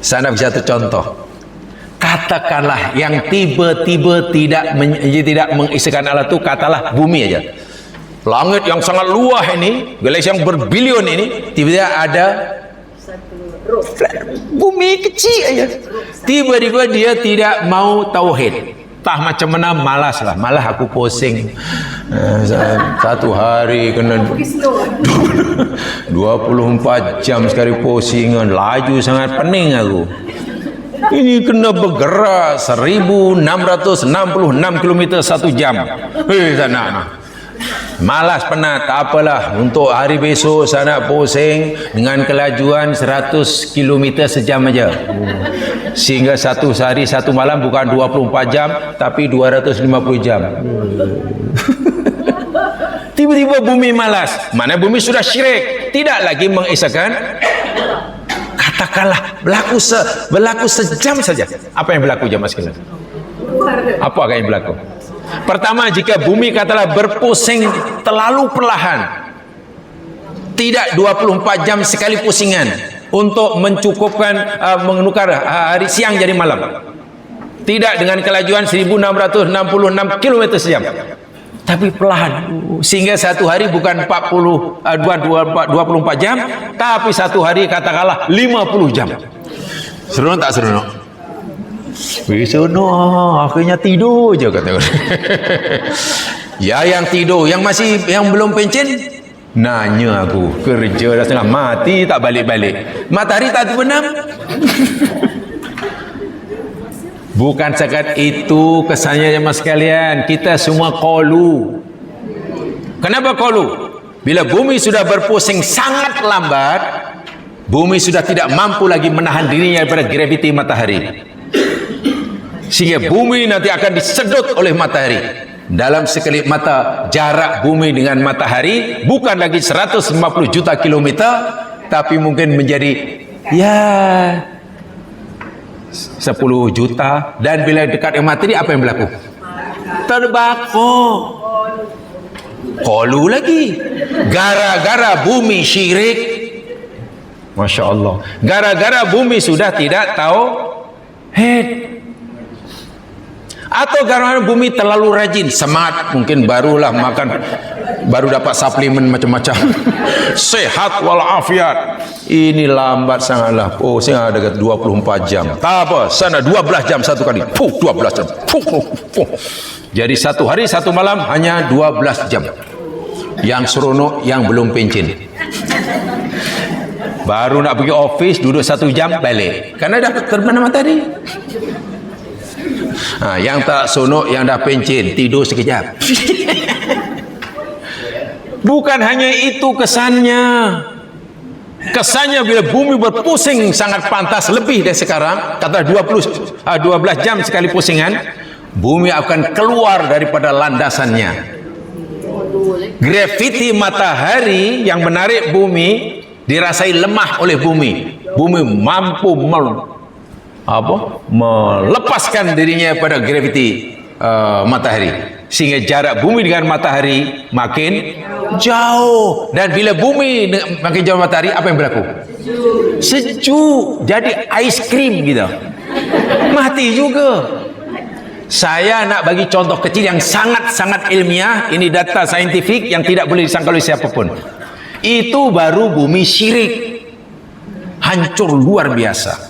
S1: Saya nak bagi satu contoh. Katakanlah yang tiba-tiba tidak mengisahkan Allah itu, katalah bumi aja. Langit yang sangat luas ini, galaksi yang berbilion ini, tiba-tiba ada bumi kecil aja. Tiba-tiba dia tidak mau tauhid. Tah macam mana, malas lah. Malah aku pusing. Satu hari kena 24 jam sekali pusingan. Laju sangat, pening aku. Ini kena bergerak 1666 km 1 jam. Sana. Malas, penat, tak apalah. Untuk hari besok saya nak pusing dengan kelajuan 100 km sejam aja. Sehingga satu hari satu malam bukan 24 jam tapi 250 jam. Tiba-tiba bumi malas. Mana bumi sudah syirik, tidak lagi mengisahkan. Katakanlah berlaku sejam saja. Apa yang berlaku jemaah sekalian? Apa yang berlaku? Pertama, jika bumi katalah berpusing terlalu perlahan, tidak 24 jam sekali pusingan untuk mencukupkan menukar hari siang jadi malam, tidak dengan kelajuan 1666 km sejam, tapi perlahan, sehingga satu hari bukan 24 jam tapi satu hari katakanlah 50 jam. Seronok tak seronok? Seronok. Akhirnya tidur je kata orang. Ya, yang tidur, yang belum pencen nanya aku, kerja dah setengah mati tak balik-balik, matahari tak terbenam. Bukan sekat itu kesannya jemaah sekalian, kita semua qalu. Kenapa qalu? Bila bumi sudah berpusing sangat lambat, bumi sudah tidak mampu lagi menahan dirinya daripada graviti matahari, sehingga bumi nanti akan disedot oleh matahari. Dalam sekelip mata jarak bumi dengan matahari bukan lagi 150 juta kilometer, tapi mungkin menjadi 10 juta. Dan bila dekat dengan matahari, apa yang berlaku? Terbakar. Qalu lagi. Gara-gara bumi syirik, Masya Allah, gara-gara bumi sudah tidak tahu atau gara-gara bumi terlalu rajin, semangat, mungkin barulah makan, baru dapat suplemen macam-macam. Sehat walafiat. Ini lambat sangatlah. Oh, saya ada 24 jam. Tak apa, sana 12 jam satu kali. 12 jam. Jadi satu hari satu malam hanya 12 jam. Yang seronok yang belum pencen. Baru nak pergi office, duduk 1 jam balik. Karena dah terbenam matahari. Yang tak sonok, yang dah pencen, tidur sekejap. Bukan hanya itu kesannya. Kesannya bila bumi berpusing sangat pantas, lebih dari sekarang, kata 12 jam sekali pusingan, bumi akan keluar daripada landasannya. Graviti matahari yang menarik bumi dirasai lemah oleh bumi. Bumi mampu melepaskan dirinya pada graviti matahari, sehingga jarak bumi dengan matahari makin jauh. Dan bila bumi makin jauh matahari, apa yang berlaku? Sejuk. Jadi ais krim gitu, mati juga. Saya nak bagi contoh kecil yang sangat-sangat ilmiah. Ini data saintifik yang tidak boleh disangkal oleh siapapun. Itu baru bumi syirik, hancur luar biasa.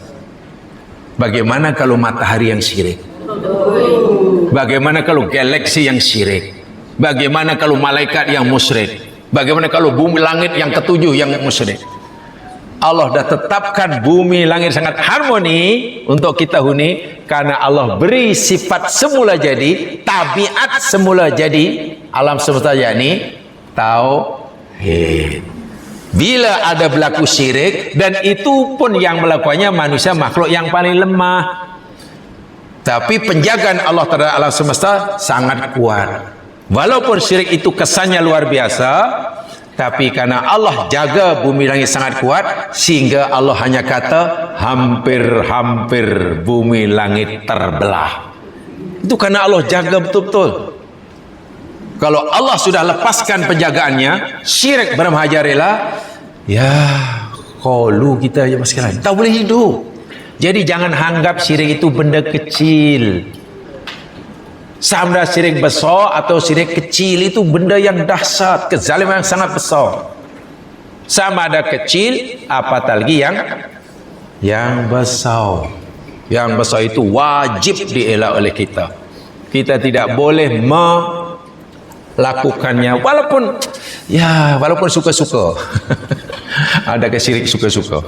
S1: Bagaimana kalau matahari yang syirik? Bagaimana kalau galaksi yang syirik? Bagaimana kalau malaikat yang musyrik? Bagaimana kalau bumi langit yang ketujuh yang musyrik? Allah dah tetapkan bumi langit sangat harmoni untuk kita huni, karena Allah beri sifat semula jadi, tabiat semula jadi alam semesta, yakni tauhid. Bila ada berlaku syirik, dan itu pun yang melakukannya manusia, makhluk yang paling lemah. Tapi penjagaan Allah terhadap alam semesta sangat kuat. Walaupun syirik itu kesannya luar biasa, tapi karena Allah jaga bumi langit sangat kuat, sehingga Allah hanya kata hampir-hampir bumi langit terbelah. Itu karena Allah jaga betul-betul. Kalau Allah sudah lepaskan penjagaannya, syirik bermahajarilah, ya qalu kita aja sekalian tak boleh hidup. Jadi jangan anggap syirik itu benda kecil. Sama syirik besar atau syirik kecil itu benda yang dahsyat, kezaliman yang sangat besar. Sama ada kecil, apatah lagi yang besar. Yang besar itu wajib dielak oleh kita. Kita tidak boleh melakukannya walaupun suka-suka. Ada kesyirik suka-suka.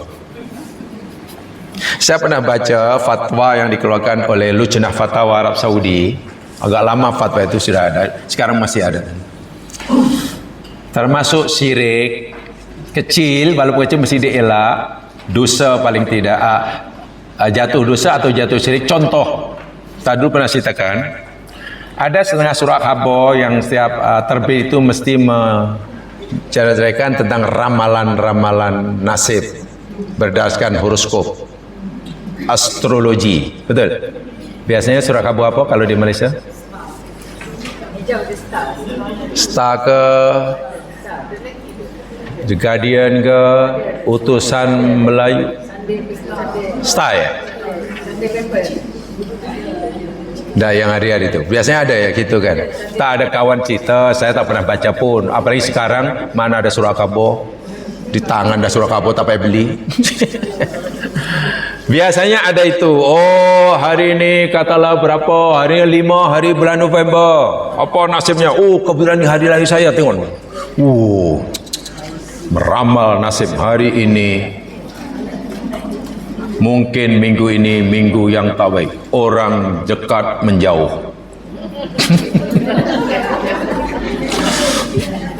S1: Saya pernah baca fatwa yang dikeluarkan oleh Lujnah Fatwa Arab Saudi. Agak lama fatwa itu sudah ada, sekarang masih ada. Termasuk syirik kecil, walaupun kecil mesti dielak. Dosa paling tidak jatuh dosa atau jatuh syirik. Contoh, tadi dulu pernah ceritakan, ada setengah surat khabar yang setiap terbit itu mesti menceritakan tentang ramalan-ramalan nasib berdasarkan horoskop, astrologi. Betul? Biasanya surat khabar apa kalau di Malaysia? Star ke, The Guardian ke, Utusan Melayu, Star ya? Dah yang hari-hari itu biasanya ada ya gitu kan. Tak ada kawan cerita, saya tak pernah baca pun. Apalagi sekarang mana ada surat khabar, di tangan ada surat khabar tak payah beli. Biasanya ada itu. Oh, hari ini katalah berapa? Hari 5 hari bulan November. Apa nasibnya? Oh, kebetulan di hari lahir saya, tengok. Meramal nasib hari ini. Mungkin minggu ini minggu yang tak baik. Orang dekat menjauh.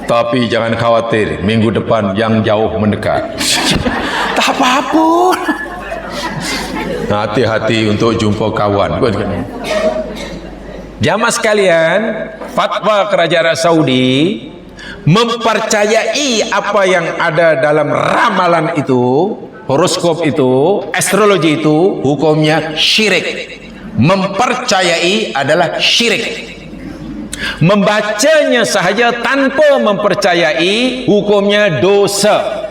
S1: Tapi jangan khawatir, minggu depan yang jauh mendekat. Tak apa-apa. Hati-hati untuk jumpa kawan. Jamaah sekalian, fatwa kerajaan Saudi mempercayai apa yang ada dalam ramalan itu, horoskop itu, astrologi itu, hukumnya syirik. Mempercayai adalah syirik. Membacanya sahaja tanpa mempercayai, hukumnya dosa.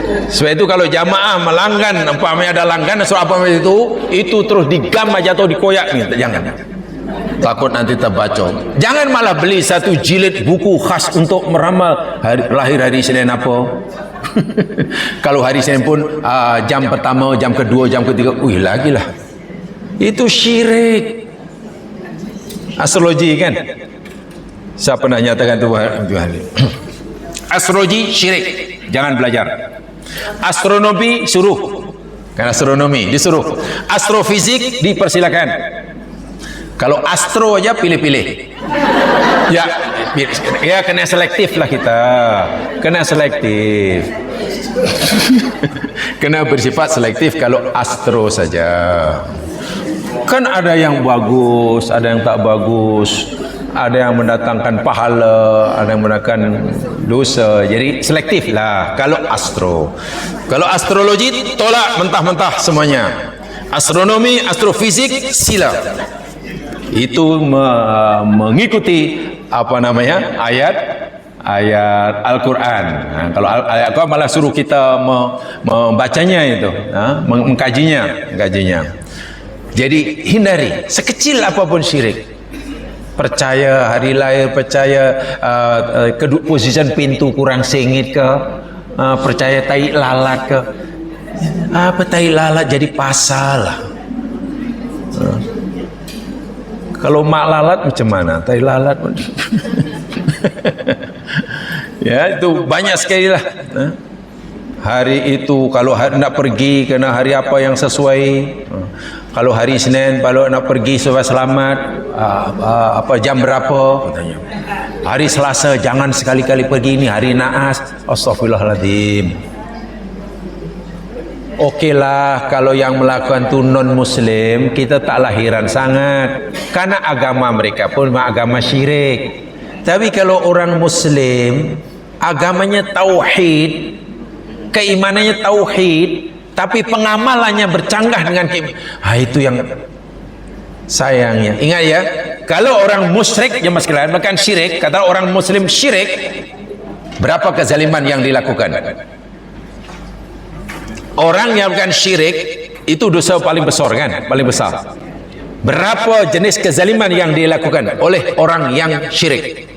S1: Sebab itu kalau jamaah melanggan, umpamanya ada langgan soal apa itu terus digambar jatuh dikoyak ni, jangan. Takut nanti terbaca. Jangan malah beli satu jilid buku khas untuk meramal lahir hari Senin apa. Kalau hari Senin pun jam pertama, jam kedua, jam ketiga, lagi lah. Itu syirik. Astrologi kan? Siapa nak nyatakan tu astrologi syirik. Jangan belajar. Astronomi suruh, kan astronomi disuruh. Astrofizik dipersilakan. Kalau astro aja pilih-pilih. Ya kena selektif lah kita. Kena selektif. Kena bersifat selektif kalau astro saja. Kan ada yang bagus, ada yang tak bagus. Ada yang mendatangkan pahala, ada yang mendatangkan dosa. Jadi selektif lah kalau astro. Kalau astrologi tolak mentah-mentah semuanya. Astronomi, astrofizik sila. Itu mengikuti apa namanya ayat Al-Quran. Kalau ayat Al-Quran malah suruh kita membacanya itu, mengkajinya. Jadi hindari sekecil apapun syirik. Percaya hari lahir, percaya posisi pintu kurang sengit ke, percaya tai lalat ke. Apa tai lalat jadi pasal lah. Kalau mak lalat macam mana? Tai lalat pun. Ya, itu banyak sekali lah. hari itu kalau nak pergi kena hari apa yang sesuai. Kalau hari Senin kalau nak pergi supaya selamat apa jam berapa katanya. Hari Selasa jangan sekali-kali pergi, ini hari naas. Astaghfirullahaladzim. Okeylah kalau yang melakukan itu non muslim, kita tak lahiran sangat karena agama mereka pun agama syirik. Tapi kalau orang muslim agamanya tauhid, keimanannya tauhid, tapi pengamalannya bercanggah dengan itu yang sayangnya. Ingat ya, kalau orang musyrik ya mas kalian melakukan syirik, kata orang muslim syirik, berapa kezaliman yang dilakukan? Orang yang melakukan syirik itu dosa paling besar kan, paling besar. Berapa jenis kezaliman yang dilakukan oleh orang yang syirik?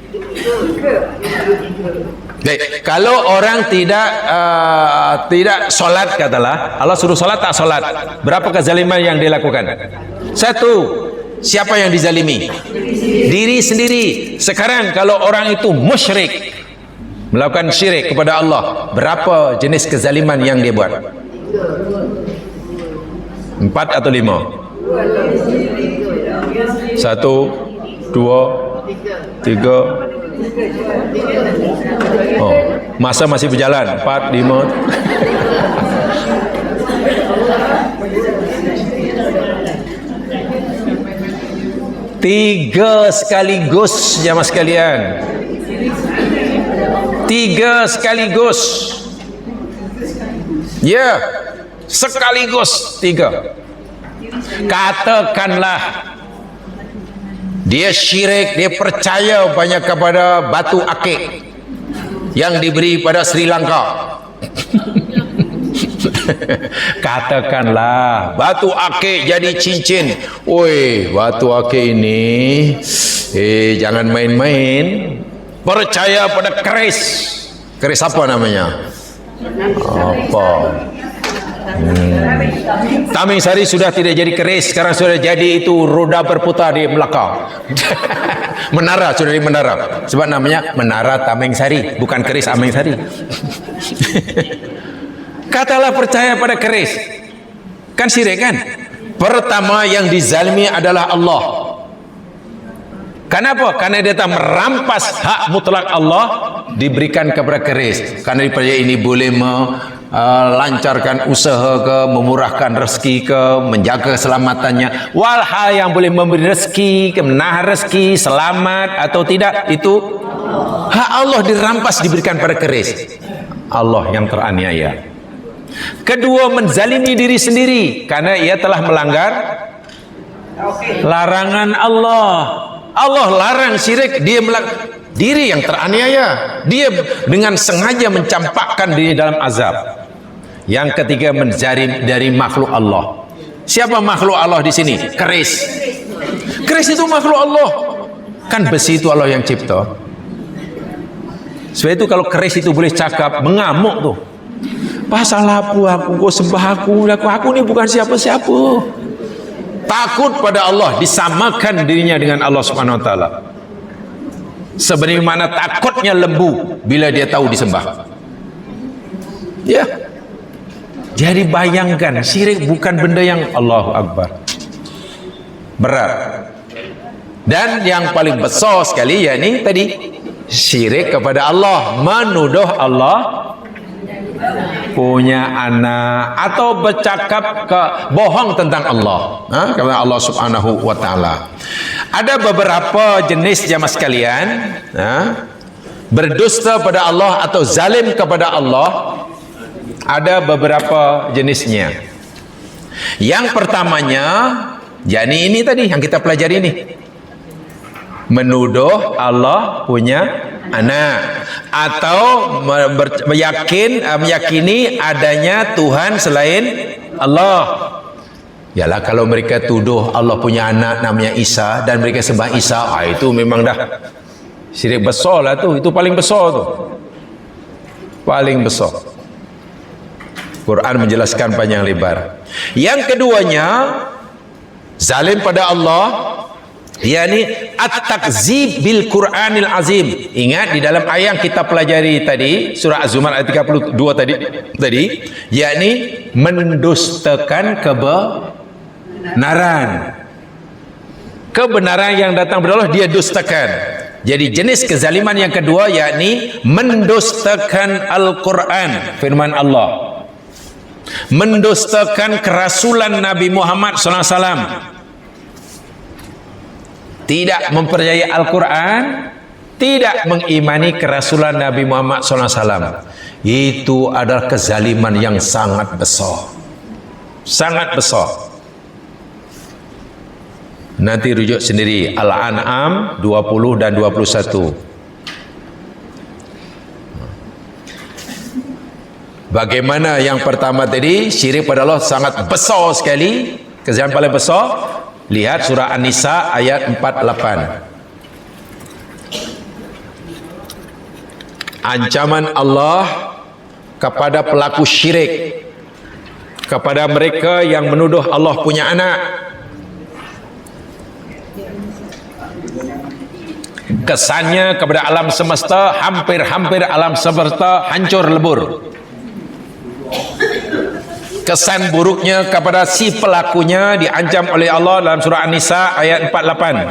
S1: Baik, kalau orang tidak solat katalah, Allah suruh solat tak solat, berapa kezaliman yang dilakukan? Satu, siapa yang dizalimi? Diri sendiri. Sekarang kalau orang itu musyrik, melakukan syirik kepada Allah, berapa jenis kezaliman yang dia buat? 4 atau 5? 1, 2, 3, 4. Masa masih berjalan. 4, 5. Tiga sekaligus jamaah sekalian. 3 sekaligus. Ya, sekaligus 3. Katakanlah dia syirik, dia percaya banyak kepada batu akik yang diberi pada Sri Lanka. Katakanlah batu akik jadi cincin. Oi, batu akik ini jangan main-main. Percaya pada keris. Keris apa namanya? Apa? Tameng Sari sudah tidak jadi keris, sekarang sudah jadi itu roda berputar di Melaka. Menara sudah di menara. Sebab namanya Menara Tameng Sari, bukan keris Ameng Sari. Katalah percaya pada keris. Kan syirik kan? Pertama yang dizalimi adalah Allah. Kenapa? Karena dia tak merampas hak mutlak Allah diberikan kepada keris. Karena daripada ini boleh melancarkan usaha ke, memurahkan rezeki ke, menjaga keselamatannya. Walhal yang boleh memberi rezeki, menahan rezeki, selamat atau tidak, itu hak Allah dirampas diberikan pada keris. Allah yang teraniaya. Kedua, menzalimi diri sendiri karena ia telah melanggar larangan Allah. Allah larang syirik, dia diri yang teraniaya, dia dengan sengaja mencampakkan diri dalam azab. Yang ketiga, menzalim dari makhluk Allah. Siapa makhluk Allah di sini? Keris. Keris itu makhluk Allah. Kan besi itu Allah yang cipta. Sebab itu kalau keris itu boleh cakap, mengamuk tuh. Pasal apa aku, kau sembah aku ni bukan siapa-siapa. Takut pada Allah, disamakan dirinya dengan Allah Subhanahu wa taala. Sebagaimana takutnya lembu bila dia tahu disembah. Ya. Jadi bayangkan, syirik bukan benda yang Allahu Akbar. Berat. Dan yang paling besar sekali yakni tadi syirik kepada Allah, menuduh Allah punya anak atau bercakap bohong tentang Allah, kepada Allah Subhanahu wa taala. Ada beberapa jenis jamaah sekalian, berdusta pada Allah atau zalim kepada Allah. Ada beberapa jenisnya. Yang pertamanya, yakni ini tadi yang kita pelajari ini. Menuduh Allah punya anak atau meyakini adanya Tuhan selain Allah. Yalah, kalau mereka tuduh Allah punya anak namanya Isa dan mereka sembah Isa, itu memang dah syirik besar lah tu. Itu paling besar tu, paling besar. Quran menjelaskan panjang lebar. Yang keduanya, zalim pada Allah yakni at-takzib bil Qur'anil azim. Ingat di dalam ayat yang kita pelajari tadi, surah Az-Zumar ayat 32 tadi, yakni mendustakan kebenaran. Kebenaran yang datang dari Allah dia dustakan. Jadi jenis kezaliman yang kedua yakni mendustakan Al-Quran, firman Allah, mendustakan kerasulan Nabi Muhammad SAW, tidak mempercayai Al-Quran, tidak mengimani kerasulan Nabi Muhammad SAW. Itu adalah kezaliman yang sangat besar, sangat besar. Nanti rujuk sendiri Al-An'am 20 dan 21. Bagaimana yang pertama tadi, syirik pada Allah sangat besar sekali, kezaliman paling besar. Lihat surah An-Nisa ayat 48. Ancaman Allah kepada pelaku syirik, kepada mereka yang menuduh Allah punya anak. Kesannya kepada alam semesta, hampir-hampir alam semesta hancur lebur. Kesan buruknya kepada si pelakunya diancam oleh Allah dalam surah An-Nisa ayat 48.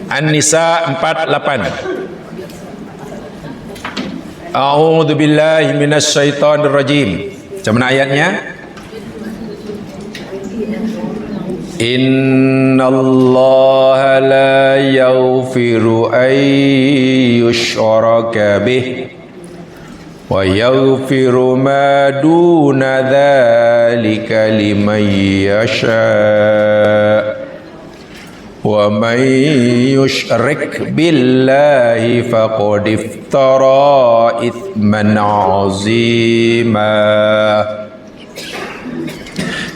S1: An-Nisa 48. A'udzu billahi minasy syaithanir rajim. Macam mana ayatnya? Innallaha la yaghfiru an yushraka bih wa yaghfiru ma duna dzalika liman yasha wa man yushrik billahi faqad iftara itsman 'azima.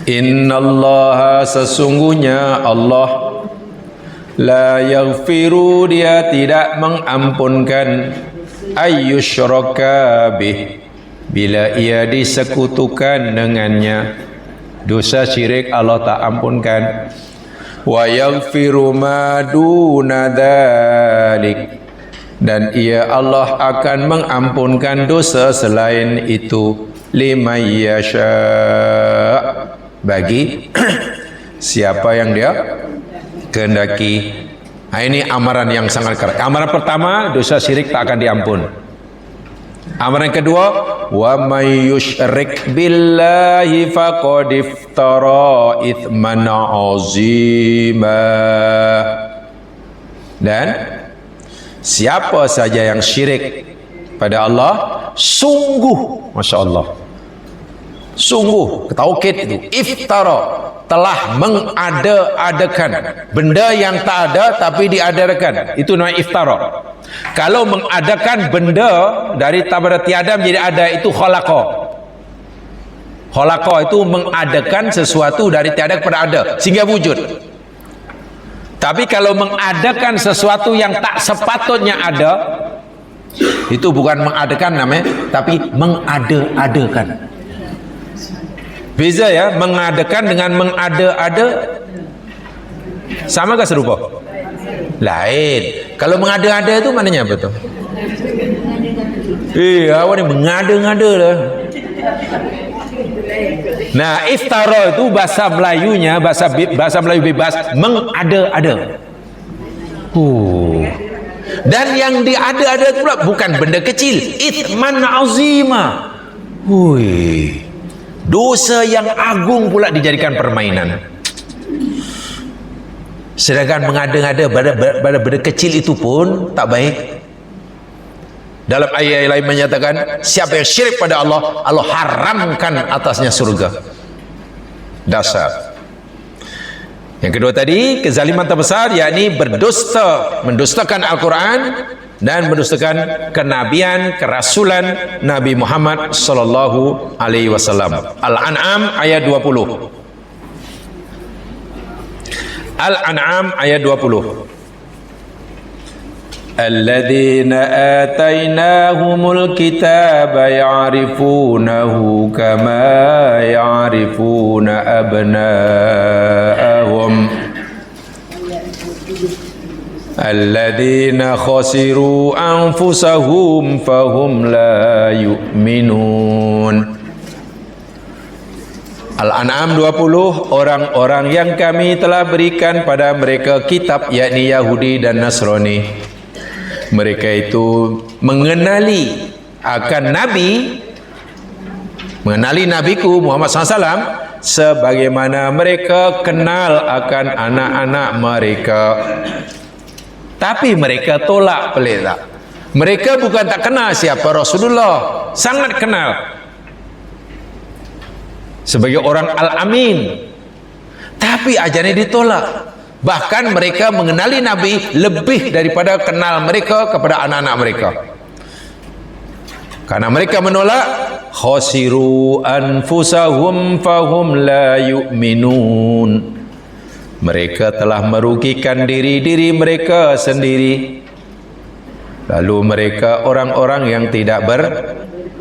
S1: Innallaha, sesungguhnya Allah, la yaghfiru, dia tidak mengampunkan, ayyusyraka bih, bila ia disekutukan dengannya. Dosa syirik Allah tak ampunkan. Wa yaghfiru ma duna dzalik, dan ia Allah akan mengampunkan dosa selain itu, liman yasha, bagi siapa yang dia kehendaki. Nah, ini amaran yang sangat keras. Amaran pertama, dosa syirik tak akan diampun. Amaran kedua, wa may yusyrik billahi faqad iftara itsman 'azima, dan siapa saja yang syirik pada Allah, sungguh, Masya Allah, sungguh, taukid itu, iftara, telah mengada-adakan benda yang tak ada tapi diadakan, itu namanya iftara. Kalau mengadakan benda dari tabara tiada menjadi ada, itu khalaqa. Khalaqa itu mengadakan sesuatu dari tiada kepada ada sehingga wujud. Tapi kalau mengadakan sesuatu yang tak sepatutnya ada, itu bukan mengadakan namanya, tapi mengada-adakan. Beza ya, mengadakan dengan mengada-ada. Sama ke serupa? Lain. Kalau mengada-ada itu maknanya apa tu? Awak ni mengada-ngada lah. Nah, iftara itu bahasa Melayunya, bahasa Melayu bebas, mengada-ada. Dan yang diada-ada itu pula bukan benda kecil, itsman 'azima. Dosa yang agung pula dijadikan permainan. Sedangkan mengada-ngada pada benda kecil itu pun tak baik. Dalam ayat lain menyatakan, siapa yang syirik pada Allah, Allah haramkan atasnya surga. Dasar. Yang kedua tadi, kezaliman terbesar, yakni berdusta, mendustakan Al-Quran dan mendustakan kenabian, kerasulan Nabi Muhammad sallallahu alaihi wasallam. Al-An'am ayat 20. Al-An'am ayat 20. alladzina atainahumul kitaba ya'rifunahu kama ya'rifuna abna'ahum alladzina khasiru anfusahum fahum la yu'minun. Al-An'am 20, orang-orang yang kami telah berikan pada mereka kitab, yakni Yahudi dan Nasrani, mereka itu mengenali akan Nabi, mengenali Nabiku Muhammad SAW sebagaimana mereka kenal akan anak-anak mereka. Tapi mereka tolak, pelik tak? Mereka bukan tak kenal siapa Rasulullah, sangat kenal sebagai orang Al-Amin, tapi ajarannya ditolak. Bahkan mereka mengenali Nabi lebih daripada kenal mereka kepada anak-anak mereka. Karena mereka menolak, khasiru anfusahum fahum la yu'minun. Mereka telah merugikan diri-diri mereka sendiri. Lalu mereka orang-orang yang tidak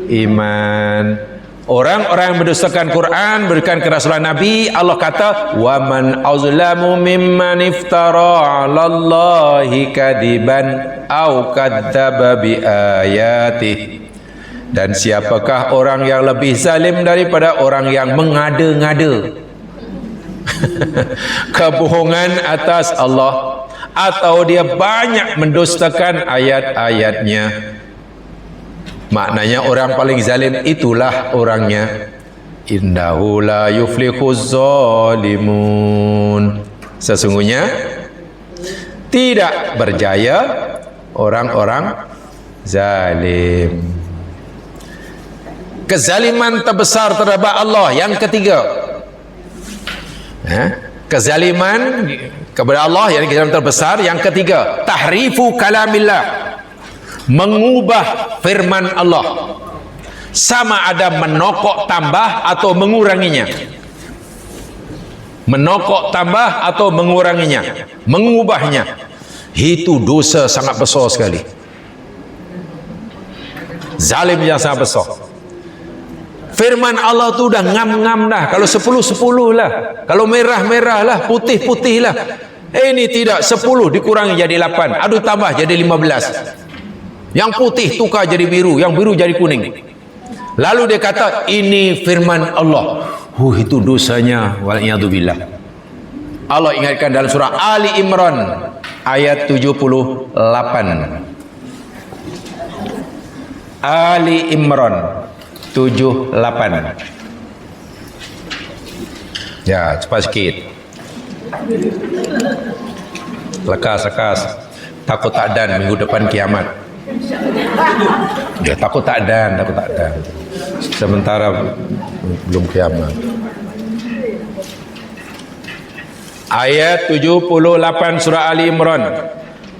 S1: beriman. Orang-orang yang mendustakan Quran, berikan kerasulan Nabi, Allah kata, wa man azlamu mimman iftara 'alallahi kadiban au kadzdzaba bi ayatihi. Dan siapakah orang yang lebih zalim daripada orang yang mengada-ngada kebohongan atas Allah, atau dia banyak mendustakan ayat-ayatnya. Maknanya orang paling zalim itulah orangnya. Innahu la yuflihuz zalimun. Sesungguhnya tidak berjaya orang-orang zalim. Kezaliman terbesar terhadap Allah yang ketiga, kezaliman kepada Allah yang kezaliman terbesar yang ketiga, tahrifu kalamillah, mengubah firman Allah, sama ada menokok tambah atau menguranginya. Menokok tambah atau menguranginya, mengubahnya, itu dosa sangat besar sekali. Zalim yang sangat besar. Firman Allah tu dah ngam-ngam dah. Kalau 10-10 lah, kalau merah-merah lah, putih-putih lah. Ini tidak, 10 dikurangi jadi 8, aduh tambah jadi 15. Yang putih tukar jadi biru, yang biru jadi kuning. Lalu dia kata ini firman Allah. Itu dosanya, wal'iyadzubillah. Allah ingatkan dalam surah Ali Imran ayat 78. Ali Imran 78. Ya, cepat sikit. Lekas. Takut tak dan minggu depan kiamat. Ya, takut tak dan. Sementara belum kiamat. Ayat 78 surah Ali Imran.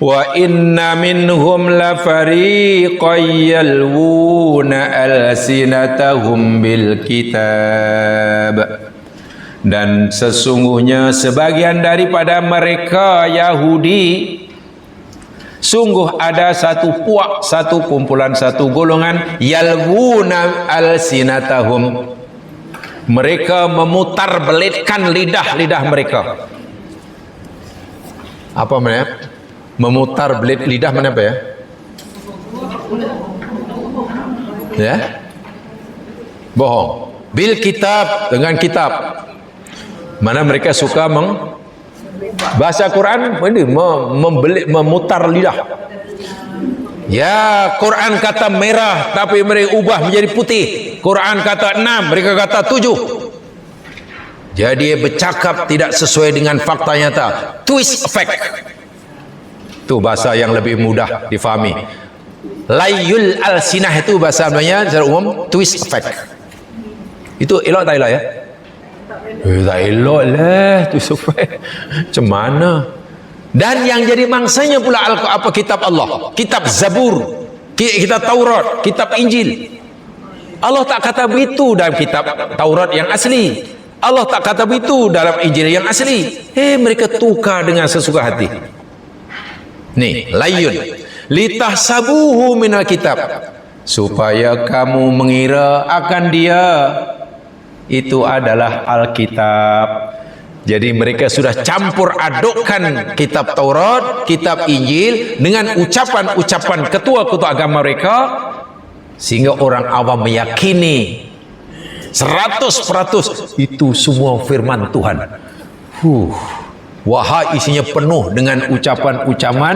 S1: Wa inna minhum la fariqan yalwuna alsinatahum bil kitab. Dan sesungguhnya sebagian daripada mereka Yahudi, sungguh ada satu puak, satu kumpulan, satu golongan, yalwuna alsinatahum, mereka memutar belitkan lidah-lidah mereka. Apa namanya? Memutar belit lidah mana apa ya? Ya? Bohong. Bil kitab, dengan kitab. Mana mereka suka bahasa Quran, memutar lidah. Ya, Quran kata merah tapi mereka ubah menjadi putih. Quran kata 6, mereka kata 7. Jadi bercakap tidak sesuai dengan fakta nyata. Twist effect. Itu bahasa yang lebih mudah difahami. Layul al-sinah itu bahasa namanya secara umum twist effect. Itu elok tak elok ya? Tak elok lah twist effect. Macam mana? Dan yang jadi mangsanya pula apa kitab Allah, kitab Zabur, kitab Taurat, kitab Injil. Allah tak kata begitu dalam kitab Taurat yang asli. Allah tak kata begitu dalam Injil yang asli. Mereka tukar dengan sesuka hati. Nih, layun. litahsabuhu minal kitab, supaya kamu mengira akan dia itu adalah Alkitab. Jadi mereka sudah campur adukkan kitab Taurat, kitab Injil dengan ucapan-ucapan ketua-ketua agama mereka, sehingga orang awam meyakini 100% itu semua firman Tuhan. Wahai isinya penuh dengan ucapan-ucapan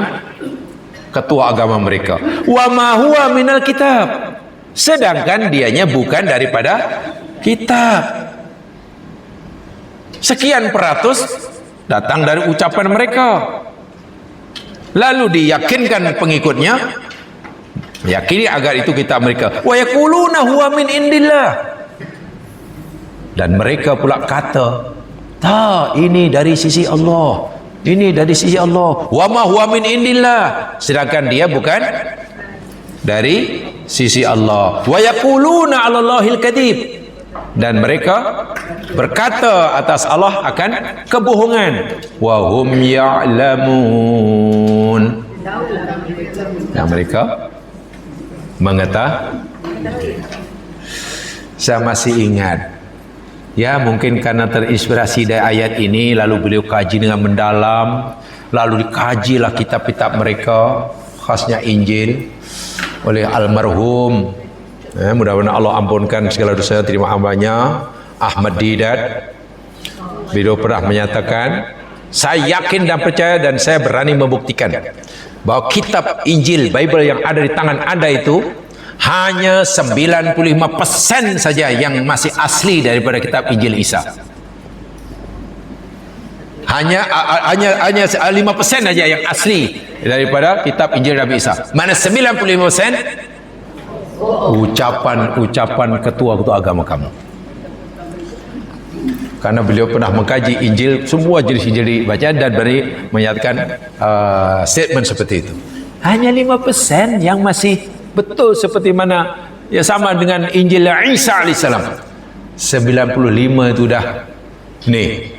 S1: ketua agama mereka. Wa ma huwa minal kitab, sedangkan dianya bukan daripada kitab. Sekian peratus datang dari ucapan mereka. Lalu diyakinkan pengikutnya, yakini agar itu kitab mereka. Wa yaquluna huwa min indillah, dan mereka pula kata, tak, ini dari sisi Allah, ini dari sisi Allah. Wa ma huwa min indillah, sedangkan dia bukan dari sisi Allah. Wa yaquluna 'alallahil kadzib, dan mereka berkata atas Allah akan kebohongan. Wa hum ya'lamun, yang mereka mengetahui. Saya masih ingat, ya mungkin karena terinspirasi dari ayat ini, lalu beliau kaji dengan mendalam, lalu dikajilah kitab-kitab mereka, khasnya Injil, oleh almarhum, mudah-mudahan Allah ampunkan segala dosa, terima amalnya, Ahmad Didat. Beliau pernah menyatakan, saya yakin dan percaya dan saya berani membuktikan bahwa kitab Injil, Bible yang ada di tangan Anda itu hanya 95% saja yang masih asli daripada kitab Injil Isa. Hanya 5% saja yang asli daripada kitab Injil Nabi Isa. Mana 95% ucapan ketua-ketua agama kamu. Karena beliau pernah mengkaji Injil, semua jenis Injil dibaca, dan beri menyatakan statement seperti itu. Hanya 5% yang masih betul seperti mana ya, sama dengan Injil Isa alaihissalam. 95 itu dah nih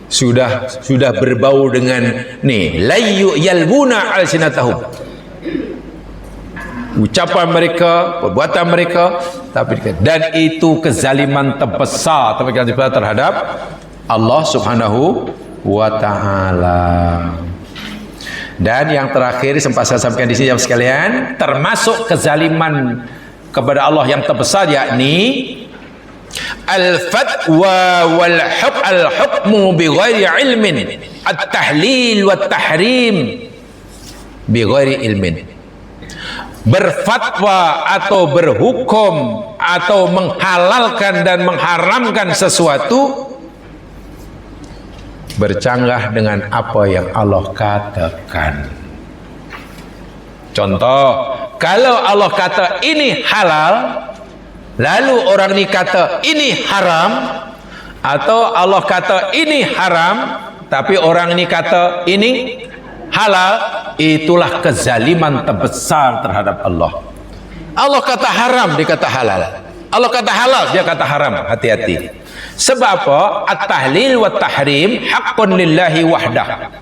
S1: sudah berbau dengan nih layu yalbuna alsinatahum, ucapan mereka, perbuatan mereka, dan itu kezaliman terbesar terhadap Allah Subhanahu wa taala. Dan yang terakhir sempat saya sampaikan di sini jamaah sekalian, termasuk kezaliman kepada Allah yang terbesar, yakni al-fatwa wal hukmu bi ghairi ilmin, at-tahlil wat tahrim bi ghairi ilmin. Berfatwa atau berhukum atau menghalalkan dan mengharamkan sesuatu bercanggah dengan apa yang Allah katakan. Contoh, kalau Allah kata ini halal, lalu orang ini kata ini haram, atau Allah kata ini haram tapi orang ini kata ini halal, itulah kezaliman terbesar terhadap Allah. Allah kata haram, dia kata halal. Allah kata halal, dia kata haram. Hati-hati. Sebab apa? At-tahlil wa tahrim haqqun lillahi wahdah.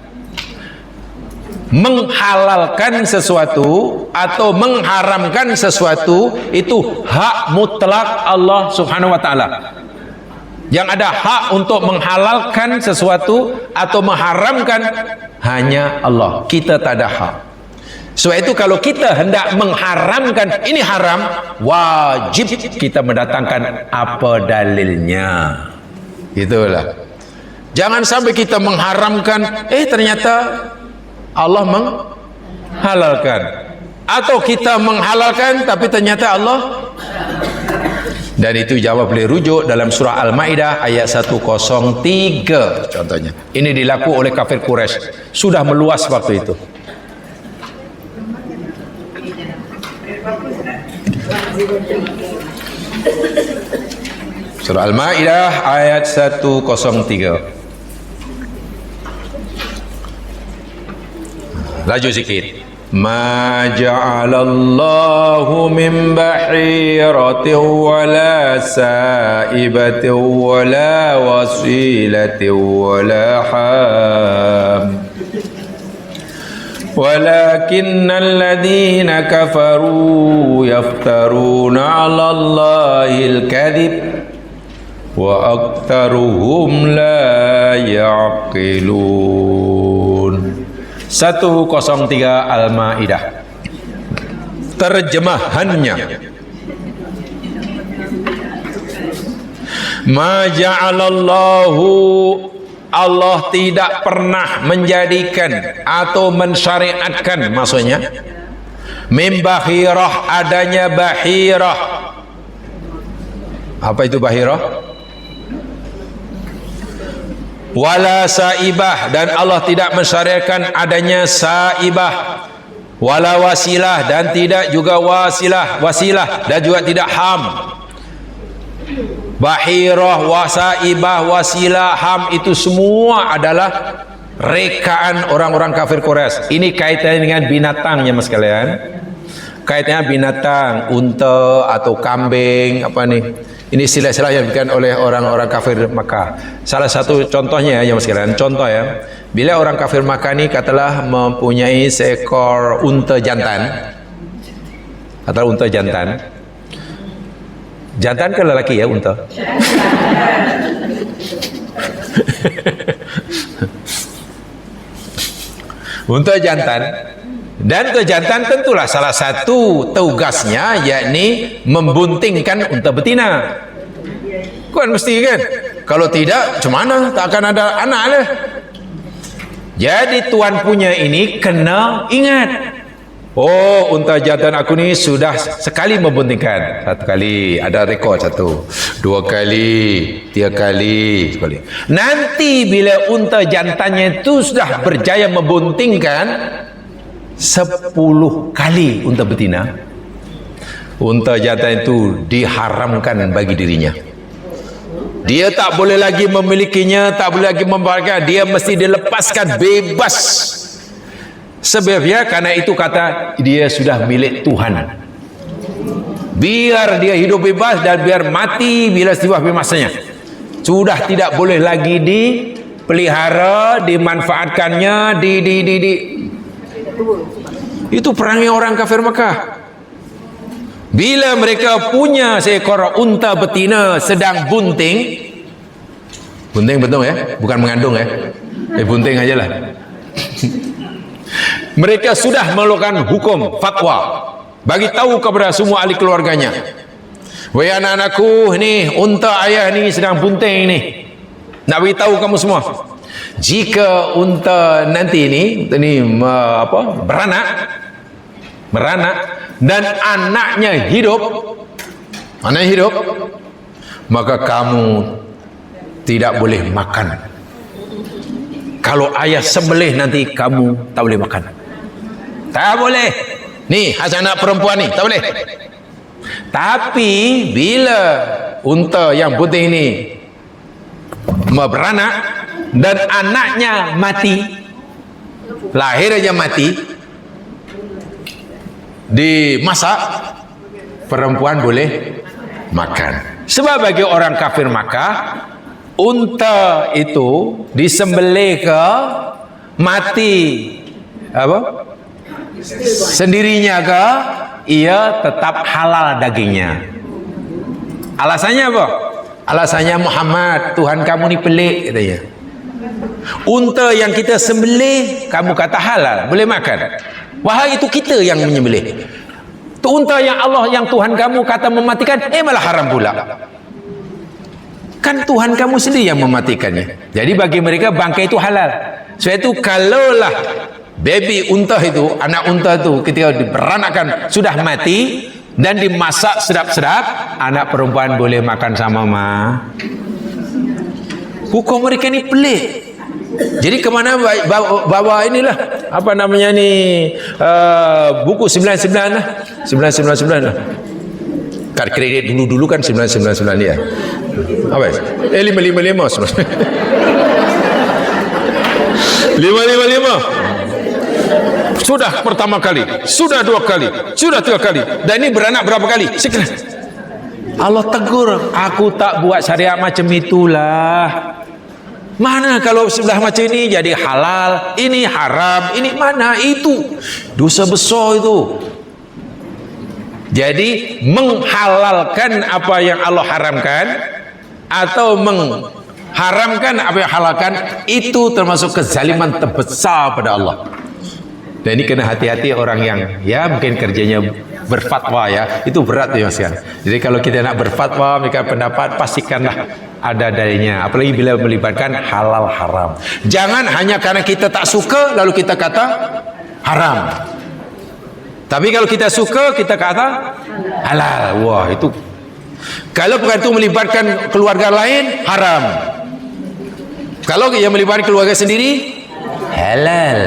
S1: Menghalalkan sesuatu atau mengharamkan sesuatu itu hak mutlak Allah Subhanahu wa taala. Yang ada hak untuk menghalalkan sesuatu atau mengharamkan hanya Allah. Kita tak ada hak. Sebab itu kalau kita hendak mengharamkan ini haram, wajib kita mendatangkan apa dalilnya. Itulah. Jangan sampai kita mengharamkan, ternyata Allah menghalalkan. Atau kita menghalalkan tapi ternyata Allah. Dan itu jawab boleh rujuk dalam surah Al-Maidah ayat 103 contohnya. Ini dilaku oleh kafir Quraisy. Sudah meluas waktu itu. Surah Al-Maidah ayat 103. Laju sikit. Ma ja'alallahu min bahiratin wala sa'ibatin wala wasilatin wala ham walakinnal ladzina kafaru yaftaruna 'alallahil kadzib wa aktsaruhum la ya'qilun. 103 Al-Maidah. Terjemahannya, ma ja'alallahu, Allah tidak pernah menjadikan atau mensyariatkan, maksudnya min bahirah, adanya bahirah. Apa itu bahirah? Wala saibah, dan Allah tidak mensyariatkan adanya saibah. Wala wasilah, dan tidak juga wasilah, dan juga tidak ham. Bahirah, wasaibah, wasilah, ham, itu semua adalah rekaan orang-orang kafir Quraisy. Ini kaitannya dengan binatangnya mas kalian. Kaitannya binatang, unta atau kambing, apa nih? Ini istilah-istilah yang diberikan oleh orang-orang kafir Makkah. Salah satu contohnya ya mas kalian, contoh ya. Bila orang kafir Makkah ini katalah mempunyai seekor unta jantan, atau unta jantan. Jantan ke lelaki ya unta? Unta jantan. Dan unta jantan tentulah salah satu tugasnya yakni membuntingkan unta betina. Kan mesti kan? Kalau tidak, macam mana? Tak akan ada anak lah. Jadi tuan punya ini kena ingat. Oh, unta jantan aku ni sudah sekali membuntingkan. 1 kali, ada rekod 1, 2 kali, 3 kali, sekali. Nanti bila unta jantannya itu sudah berjaya membuntingkan 10 kali unta betina, unta jantan itu diharamkan bagi dirinya. Dia tak boleh lagi memilikinya, tak boleh lagi membawakan. Dia mesti dilepaskan bebas. Sebabnya karena itu kata dia sudah milik Tuhan. Biar dia hidup bebas dan biar mati bila tiba masanya. Sudah tidak boleh lagi dipelihara, dimanfaatkannya, Itu perangai orang kafir Makkah. Bila mereka punya seekor unta betina sedang bunting betul ya, bukan mengandung ya, bunting aja lah. Mereka sudah melakukan hukum fatwa, bagi tahu kepada semua ahli keluarganya, wahai anak-anakku, ni unta ayah ni sedang bunting ni, nak bagi tahu kamu semua. Jika unta nanti ini beranak dan anaknya hidup, maka kamu tidak boleh makan. Kalau ayah sembelih nanti kamu tak boleh makan. Tak boleh. Nih, khas anak perempuan ni, tak boleh. Tapi bila unta yang putih ini beranak dan anaknya mati, lahir aja mati, dimasak, perempuan boleh makan. Sebab bagi orang kafir Makkah, unta itu disembelih ke mati sendirinya ke, ia tetap halal dagingnya. Alasannya apa? Alasannya Muhammad, Tuhan kamu ni pelik katanya. Unta yang kita sembelih kamu kata halal, boleh makan. Wahai itu kita yang menyembelih. Tu unta yang Allah, yang Tuhan kamu kata mematikan, malah haram pula. Kan Tuhan kamu sendiri yang mematikannya. Jadi bagi mereka bangkai itu halal. Sebab itu kalaulah baby unta itu, anak unta itu ketika diberanakan sudah mati dan dimasak sedap-sedap, anak perempuan boleh makan sama Hukum mereka ni pelik. Jadi kemana bawa inilah apa namanya ni, buku 99 lah, 999 lah. Kad kredit dulu kan 999 dia. Apa? 555. 555. Sudah pertama kali, sudah 2 kali, sudah 3 kali. Dan ini beranak berapa kali? Sekian. Allah tegur, aku tak buat syariat macam itulah. Mana kalau sebelah macam ini jadi halal, ini haram, ini mana itu? Dosa besar itu. Jadi menghalalkan apa yang Allah haramkan atau mengharamkan apa yang halalkan itu termasuk kezaliman terbesar pada Allah. Dan ini kena hati-hati orang yang ya mungkin kerjanya berfatwa ya, itu berat ya Mas kan. Jadi kalau kita nak berfatwa, memberikan pendapat, pastikanlah ada dalilnya, apalagi bila melibatkan halal haram. Jangan hanya karena kita tak suka lalu kita kata haram. Tapi kalau kita suka kita kata halal. Wah, itu kalau bukan itu melibatkan keluarga lain haram. Kalau yang melibatkan keluarga sendiri halal.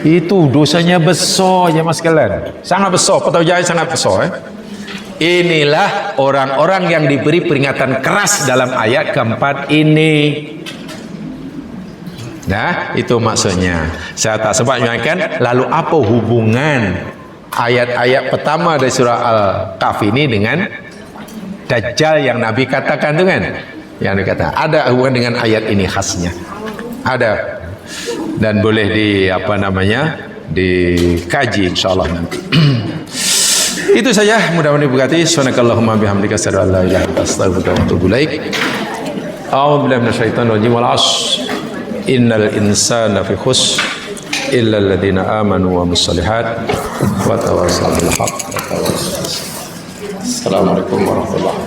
S1: Itu dosanya besar ya Mas sekalian. Sangat besar, pertanyaan sangat besar. Inilah orang-orang yang diberi peringatan keras dalam ayat keempat ini. Nah, itu maksudnya. Saya tak sempat menyangkan lalu apa hubungan ayat-ayat pertama dari surah Al-Kahf ini dengan Dajjal yang Nabi katakan tu kan? Yang dikata ada hubungan dengan ayat ini khasnya. Ada. Dan boleh dikaji insyaallah nanti. Itu saja, mudah-mudahan diberkati. Subhanakallahumma bihamdika asyhadu an la ilaha illa anta astaghfiruka wa atubu ilaik. A'udzu billahi minasyaitonir rajim. Wal 'ashr innal insana fi khusr illa alladziina aamanu wa amilus shalihat wa tawassaw bil haqq wa tawassaw. Assalamualaikum warahmatullahi wabarakatuh.